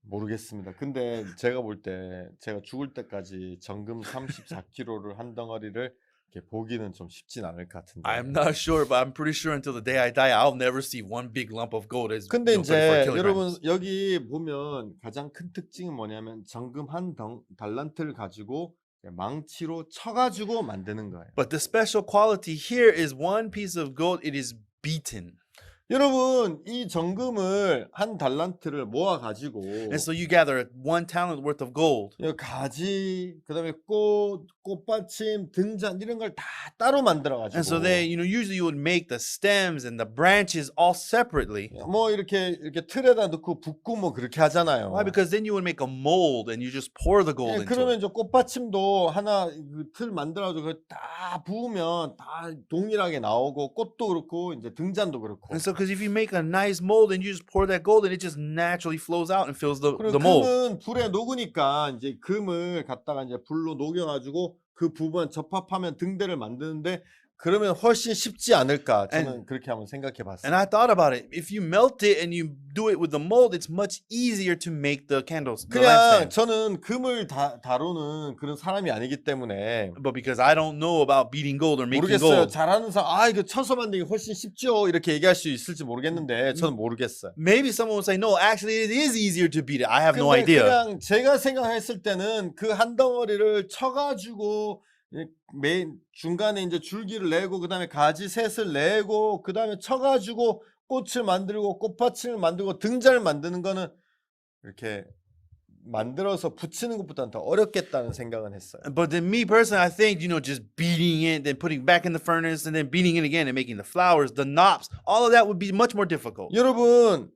모르겠습니다. 근데 제가 볼 때 제가 죽을 때까지 정금 34kg를 한 덩어리를 이렇게 보기는 좀 쉽진 않을 것 같은데. I'm not sure, but I'm pretty sure until the day I die, I'll never see one big lump of gold as 근데 34 이제 kilograms. 여러분 여기 보면 가장 큰 특징은 뭐냐면 정금 한 달란트를 가지고 망치로 쳐가지고 만드는 거예요. But the special quality here is one piece of gold, it is beaten. 여러분 이 정금을 한 달란트를 모아 가지고 And so you gather 1 talent worth of gold. 가지 그다음에 꽃받침 등잔 이런 걸 다 따로 만들어 가지고 And so they, usually you would make the stems and the branches all separately. 뭐 이렇게 틀에다 넣고 붓고 뭐 그렇게 하잖아요. Why? Because then you would make a mold and you just pour the gold into 그러면 it. 이제 꽃받침도 하나 틀 만들어가지고 다 부으면 다 동일하게 나오고 꽃도 그렇고 이제 등잔도 그렇고. And so because if you make a nice mold and you just pour that gold and it just naturally flows out and fills the 그리고 mold. 금은 불에 녹으니까 이제 금을 갖다가 이제 불로 녹여가지고 그 부분 접합하면 등대를 만드는데 그러면 훨씬 쉽지 않을까 저는 그렇게 한번 생각해 봤어요. And I thought about it. If you melt it and you do it with the mold, it's much easier to make the candles, the 그냥 lampstand. 저는 금을 다루는 그런 사람이 아니기 때문에 But because I don't know about beating gold or making 모르겠어요. gold, 잘하는 사람 이거 쳐서 만들기 훨씬 쉽죠 이렇게 얘기할 수 있을지 모르겠는데 저는 모르겠어요. maybe someone would say, no, actually it is easier to beat it. I have no 근데 idea. 그냥 제가 생각했을 때는 그 한 덩어리를 쳐가지고 메인 중간에 이제 줄기를 내고 그다음에 가지 셋을 내고 그다음에 쳐가지고 꽃을 만들고 꽃받침을 만들고 등잔을 만드는 거는 이렇게 만들어서 붙이는 것보다는 더 어렵겠다는 생각은 했어요. But then me personally, I think, just beating it, then putting it back in the furnace, and then beating it again and making the flowers, the knops, all of that would be much more difficult. 여러분,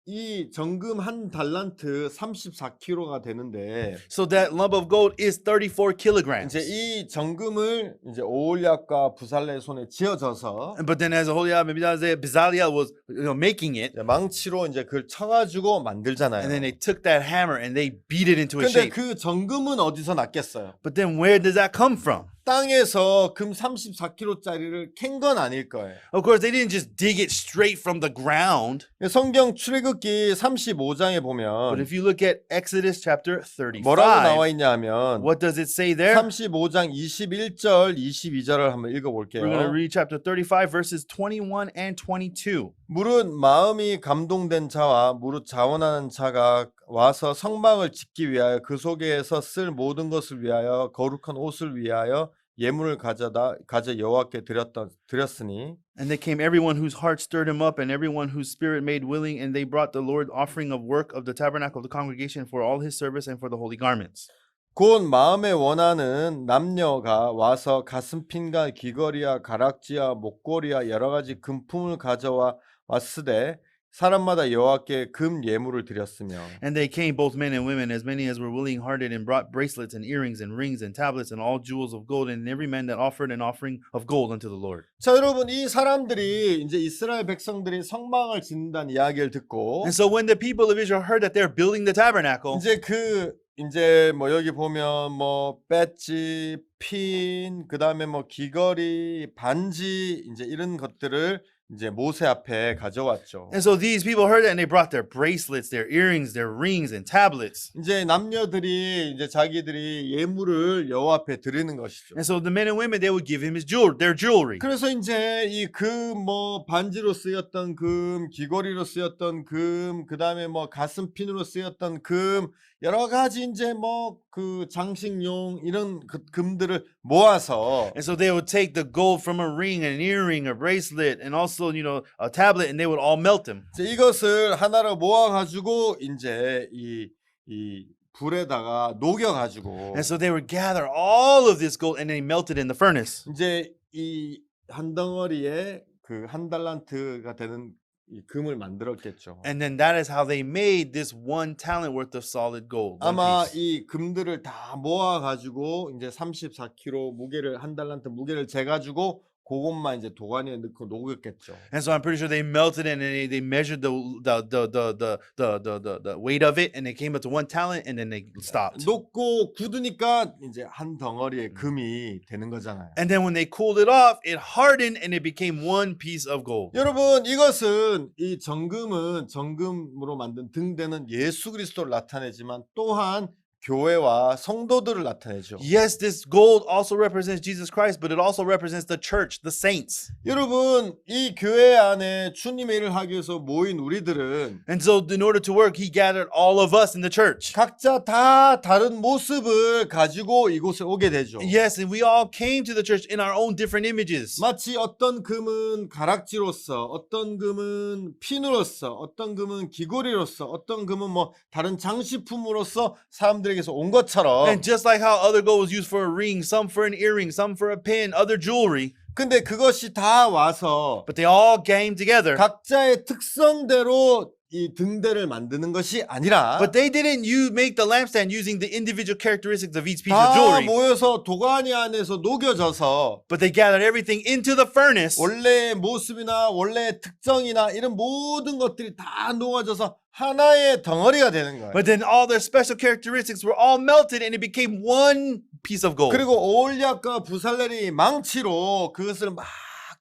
이 정금 한 달란트 34kg가 되는데 So that lump of gold is 34 kilograms. 이제 이 정금을 이제 오홀리압과 부살레의 손에 쥐어져서 But then as Aholiab and Bezalel was making it, 이제 망치로 이제 그걸 쳐가지고 만들잖아요. and then they took that hammer and they beat it into a 근데 shape. 그 정금은 어디서 났겠어요? But then where does that come from? 땅에서 금 34kg짜리를 캔 건 아닐 거예요. Of course, they didn't just dig it straight from the ground. 성경 출애굽기 35장에 But 보면 if you look at Exodus chapter 뭐라고 나와 35, 있냐 하면 what does it say there? 35장 21절 22절을 한번 We're going to 읽어볼게요. read chapter 35, verses 21 and 22. 무릇 마음이 감동된 자와 무릇 자원하는 자가 와서 성막을 짓기 위하여 그 속에서 쓸 모든 것을 위하여 거룩한 옷을 위하여 예물을 가져 여호와께 드렸으니 And they came everyone whose heart stirred him up, and everyone whose spirit made willing, and they brought the Lord offering of work of the tabernacle of the congregation for all his service and for the holy garments. 곧 마음에 원하는 남녀가 와서 가슴핀과 귀걸이와 가락지와 목걸이와 여러 가지 금품을 가져와 왔으되 사람마다 여호와께 금 예물을 드렸으며 And they came, both men and women, as many as were willing hearted, and brought bracelets and earrings and rings and tablets and all jewels of gold, and every man that offered an offering of gold unto the Lord. 자 여러분 이 사람들이 이제 이스라엘 백성들이 성막을 짓는다는 이야기를 듣고 And so when the people of Israel heard that they're building the tabernacle, 이제 뭐 여기 보면 뭐 배지, 핀, 그다음에 뭐 귀걸이, 반지 이제 이런 것들을 이제 모세 앞에 가져왔죠. and so these people heard that and they brought their bracelets, their earrings, their rings, and tablets. 이제 남녀들이 이제 자기들이 예물을 여호와 앞에 드리는 것이죠. And so the men and women, they would give him their jewelry. 그래서 이제 이 금 뭐 반지로 쓰였던 금, 귀걸이로 쓰였던 금, 그다음에 뭐 가슴핀으로 쓰였던 금, 여러 가지 이제 뭐 그 장식용 이런 금들을 모아서 And so they would take the gold from a ring, an earring, a bracelet, and also, a tablet, and they would all melt them. 이제 이것을 하나로 모아 가지고 이제 이 불에다가 녹여 가지고 And so they would gather all of this gold and they melt it in the furnace. 이제 이 한 덩어리에 그 한 달란트가 되는 이 금을 만들었겠죠. And then that is how they made this 1 talent worth of solid gold. one 아마 piece. 이 금들을 다 모아 가지고 이제 34kg 무게를 한 달란트 무게를 재 가지고 그것만 이제 도가니에 넣고 녹였겠죠. And so I'm pretty sure they melted it and they measured the weight of it, and it came up to 1 talent, and then they stopped. 녹고 굳으니까 이제 한 덩어리의 금이 되는 거잖아요. And then when they cooled it off, it hardened and it became 1 piece of gold. 여러분 이것은 이 정금은 정금으로 만든 등대는 예수 그리스도를 나타내지만 또한 교회와 성도들을 나타내죠. Yes, this gold also represents Jesus Christ, but it also represents the church, the saints. 여러분 이 교회 안에 주님의 일을 하기 위해서 모인 우리들은 And so in order to work, he gathered all of us in the church. 각자 다 다른 모습을 가지고 이곳에 오게 되죠. Yes, and we all came to the church in our own different images. 마치 어떤 금은 가락지로서, 어떤 금은 핀으로서, 어떤 금은 귀걸이로서, 어떤 금은 뭐 다른 장식품으로서 사람들에게서 온 것처럼. And just like how other gold was used for a ring, some for an earring, some for a pin, other jewelry, 근데 그것이 다 와서 but they all came together. 각자의 특성대로 이 등대를 만드는 것이 아니라 But they didn't make the lampstand using the individual characteristics of each piece of 다 jewelry. 모여서 도가니 안에서 녹여져서 But they gathered everything into the furnace. 원래의 모습이나 원래의 특성이나 이런 모든 것들이 다 녹아져서 하나의 덩어리가 되는 거예요. But then all their special characteristics were all melted and it became 1 piece of gold. 그리고 오홀리압과 부살렐이 망치로 그것을 막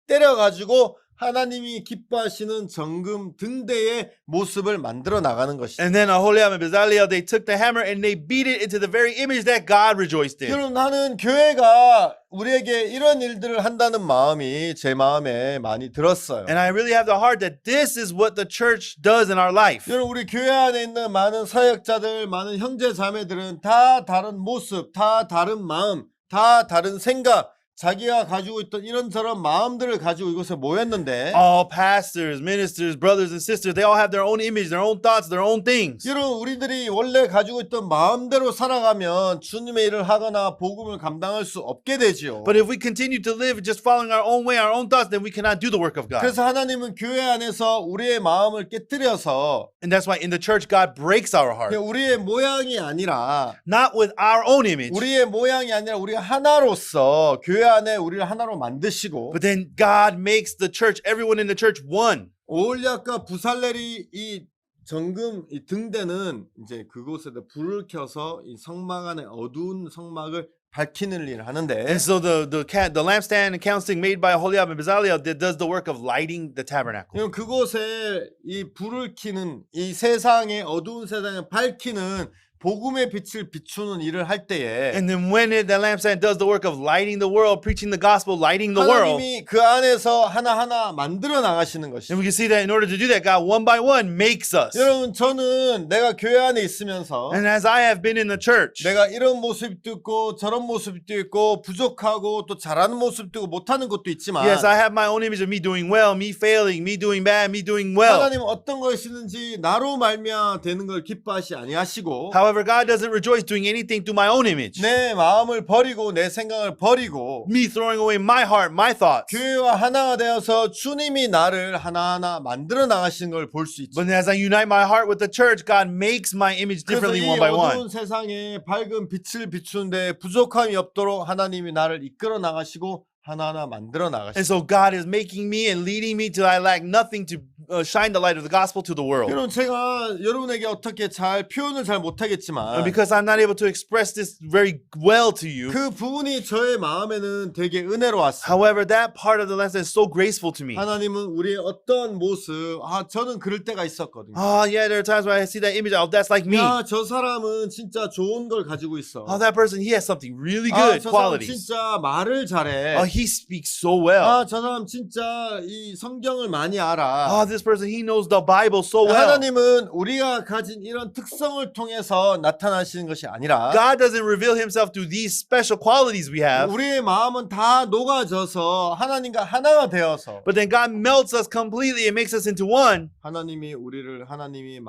때려가지고 하나님이 기뻐하시는 정금 등대의 모습을 만들어 나가는 것이죠. And then Aholiab and Bezalel, they took the hammer and they beat it into the very image that God rejoiced in. 여러분 나는 교회가 우리에게 이런 일들을 한다는 마음이 제 마음에 많이 들었어요. And I really have the heart that this is what the church does in our life. 여러분 우리 교회 안에 있는 많은 사역자들, 많은 형제 자매들은 다 다른 모습, 다 다른 마음, 다 다른 생각 자기가 가지고 있던 이런저런 마음들을 가지고 이곳에 모였는데 All pastors, ministers, brothers and sisters, they all have their own image, their own thoughts, their own things. 여러분 우리들이 원래 가지고 있던 마음대로 살아가면 주님의 일을 하거나 복음을 감당할 수 없게 되지요. But if we continue to live just following our own way, our own thoughts, then we cannot do the work of God. 그래서 하나님은 교회 안에서 우리의 마음을 깨뜨려서 And that's why in the church, God breaks our heart. 그냥 우리의 모양이 아니라 Not with our own image, 우리의 모양이 아니라 우리가 하나로서 교회 안에 우리를 하나로 만드시고 but then God makes the church, everyone in the church, one. 오홀리압과 부살렐이 이 정금 이 등대는 이제 그곳에다 불을 켜서 이 성막 안에 어두운 성막을 밝히는 일을 하는데 And so the lampstand and candlestick made by Aholiab and Bezalel that does the work of lighting the tabernacle. 그럼 그곳에 이 불을 켜는 이 세상의 어두운 세상을 밝히는 복음의 빛을 비추는 일을 할 때에 And then when the lampstand does the work of lighting the world, preaching the gospel, lighting the world, 하나님이 그 안에서 하나하나 만들어 나가시는 and 것이죠. we can see that in order to do that, God one by one makes us. 여러분 저는 내가 교회 안에 있으면서 And as I have been in the church, 내가 이런 모습도 있고 저런 모습도 있고 부족하고 또 잘하는 모습도 있고 못하는 것도 있지만 yes, I have my own image of me doing well, me failing, me doing bad, me doing well. 하나님은 어떤 것이든지 나로 말미암아 되는 걸 기뻐하시 아니하시고 However, God doesn't rejoice doing anything through my own image. 내 마음을 버리고 내 생각을 버리고 Me throwing away my heart, my thoughts. 교회와 하나가 되어서 주님이 나를 하나하나 만들어 나가시는 걸 볼 수 있죠. But as I unite my heart with the church, God makes my image 그래서 differently 이 one by one. 어두운 세상에 밝은 빛을 비추는데 부족함이 없도록 하나님이 나를 이끌어 나가시고 하나하나 만들어 And 나가시고 so God is making me and leading me till I lack nothing to shine the light of the gospel to the world. 여러분 제가 여러분에게 어떻게 잘 표현을 잘 못하겠지만 And because I'm not able to express this very well to you, 그 부분이 저의 마음에는 되게 은혜로웠어요. however, that part of the lesson is so graceful to me. 하나님은 우리의 어떤 모습, 저는 그럴 때가 있었거든요. Oh, yeah, there are times where I see that image, oh, that's like me. 야, 저 사람은 진짜 좋은 걸 가지고 있어. Oh, that person, he has something really 아, good 저 사람 qualities. 진짜 말을 잘해. Oh, he speaks so well. 아, 저 사람 진짜 이 성경을 많이 알아. Oh, this person, he knows the Bible so well. 하나님은 우리가 가진 이런 특성을 통해서 나타나시는 것이 아니라 God doesn't reveal himself through these special qualities we have, 우리의 마음은 다 녹아져서 하나님과 하나가 되어서 but then God melts us completely and makes us into one. 하나님이 우리를 하나님이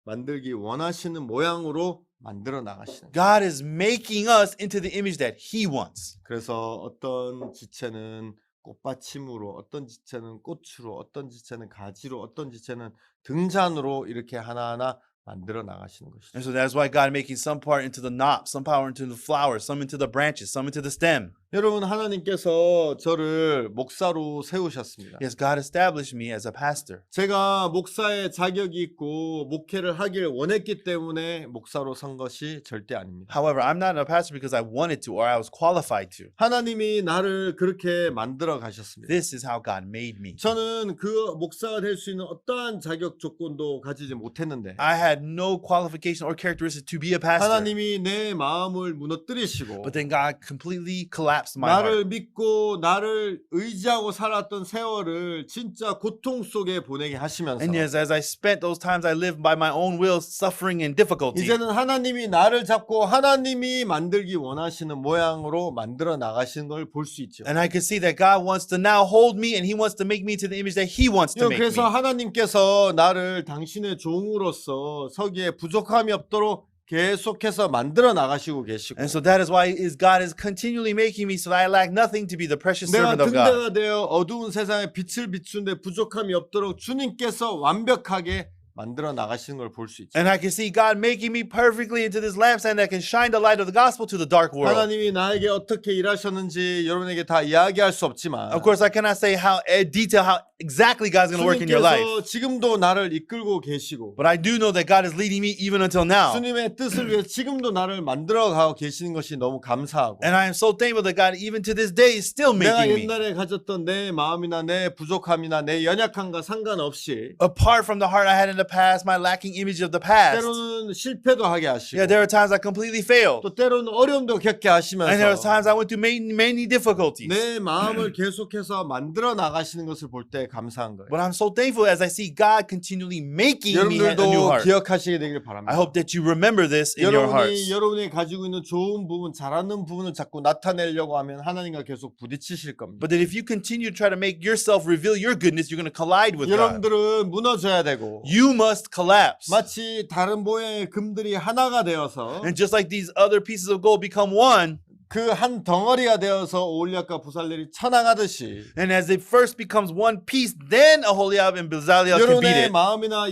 만들기 원하시는 모양으로 만들어 나가시는 거예요. God is making us into the image that he wants. 그래서 어떤 지체는 꽃받침으로, 어떤 지체는 꽃으로, 어떤 지체는 가지로, 어떤 지체는 등잔으로 이렇게 하나하나 만들어 나가시는 것이죠. And so that's why God making some part into the knot, some power into the flowers, some into the branches, some into the stem. 여러분 하나님께서 저를 목사로 세우셨습니다. Yes, God established me as a pastor. 제가 목사의 자격이 있고 목회를 하길 원했기 때문에 목사로 선 것이 절대 아닙니다. However, I'm not a pastor because I wanted to or I was qualified to. 하나님이 나를 그렇게 만들어 가셨습니다. This is how God made me. 저는 그 목사가 될 수 있는 어떠한 자격 조건도 가지지 못했는데 I had no qualification or characteristics to be a pastor. 하나님이 내 마음을 무너뜨리시고 But then God completely collapsed my heart. 나를 믿고 나를 의지하고 살았던 세월을 진짜 고통 속에 보내게 하시면서 And yes, as I spent those times I lived by my own will, suffering and difficulty. 이제는 하나님이 나를 잡고 하나님이 만들기 원하시는 모양으로 만들어 나가시는 걸 볼 수 있죠. And I can see that God wants to now hold me and he wants to make me to the image that he wants to make me. 그래서 하나님께서 나를 당신의 종으로서 서기에 부족함이 없도록 계속해서 만들어 나가시고 계시고 And so that is why God is continually making me so that I lack nothing to be the precious 내가 servant of God. 등대가 되어 어두운 세상에 빛을 비추는데 부족함이 없도록 주님께서 완벽하게 만들어 나가시는 걸 볼 수 있죠. And I can see God making me perfectly into this lampstand that can shine the light of the gospel to the dark world. 하나님이 나에게 어떻게 일하셨는지 여러분에게 다 이야기할 수 없지만 Of course, I cannot say how detail how exactly God's going to work in your life. 주님께서 지금도 나를 이끌고 계시고 But I do know that God is leading me even until now. 주님의 뜻을 위해 지금도 나를 만들어 가고 계시는 것이 너무 감사하고 And I am so thankful that God even to this day is still 내가 making me. 옛날에 가졌던 내 마음이나 내 부족함이나 내 연약함과 상관없이 Apart from the heart I had in the past, my lacking image of the past. 때로는 실패도 하게 하시고 Yeah, there are times I completely failed. 또 때로는 어려움도 겪게 And there are 하시면서 times I went through many difficulties. 내 마음을 계속해서 만들어 나가시는 것을 볼 때 감사한 거예요. But I'm so thankful as I see God continually making me a new 여러분들도 heart. 기억하시게 되길 I 바랍니다. hope that you remember this in your hearts. 여러분이 가지고 있는 좋은 부분, 잘하는 부분을 자꾸 나타내려고 하면 하나님과 계속 부딪히실 겁니다. But that if you continue to try to make yourself reveal your goodness, you're going to collide with God. 여러분들은 무너져야 되고 You must collapse. 마치 다른 모양의 금들이 하나가 되어서 And just like these other pieces of gold become one, 그 한 덩어리가 되어서 오홀리압과 부살렐이 쳐나가듯이 and as it first becomes one piece, then Aholiab and Bezalel can beat 여러분의 it. 마음이나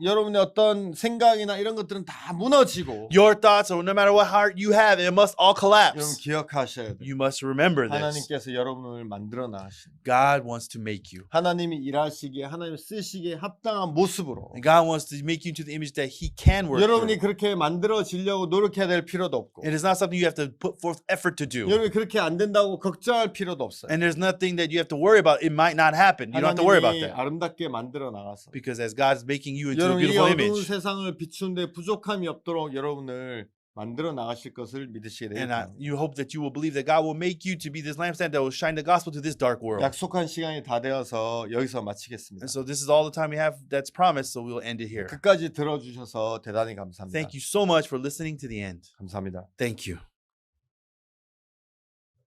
여러분의 어떤 생각이나 이런 것들은 다 무너지고 Your thoughts, or no matter what heart you have, it must all 여러분 collapse. 기억하셔야 돼요. You must remember this. 하나님께서 여러분을 만들어 나가신 God wants to make you. 하나님이 일하시기에 하나님 쓰시기에 합당한 모습으로 And God wants to make you into the image that He can work 여러분이 through. 그렇게 만들어지려고 노력해야 될 필요도 없고 It is not something you have to put forth effort to do. 여러분이 그렇게 안 된다고 걱정할 필요도 없어요. And there's nothing that you have to worry about. It might not happen. You don't have to worry about 하나님이 that. 아름답게 만들어 나가서 Because as God's making you into a 여러분 이 beautiful 어두운 image, 세상을 비추는데 부족함이 없도록 여러분을 만들어 나가실 것을 믿으시게 and 됩니다. you hope that you will believe that God will make you to be this lampstand that will shine the gospel to this dark world. 약속한 시간이 다 되어서 여기서 마치겠습니다. And so this is all the time we have that's promised, so we'll end it here. 끝까지 들어주셔서 대단히 감사합니다. Thank you so much for listening to the end. 감사합니다. Thank you.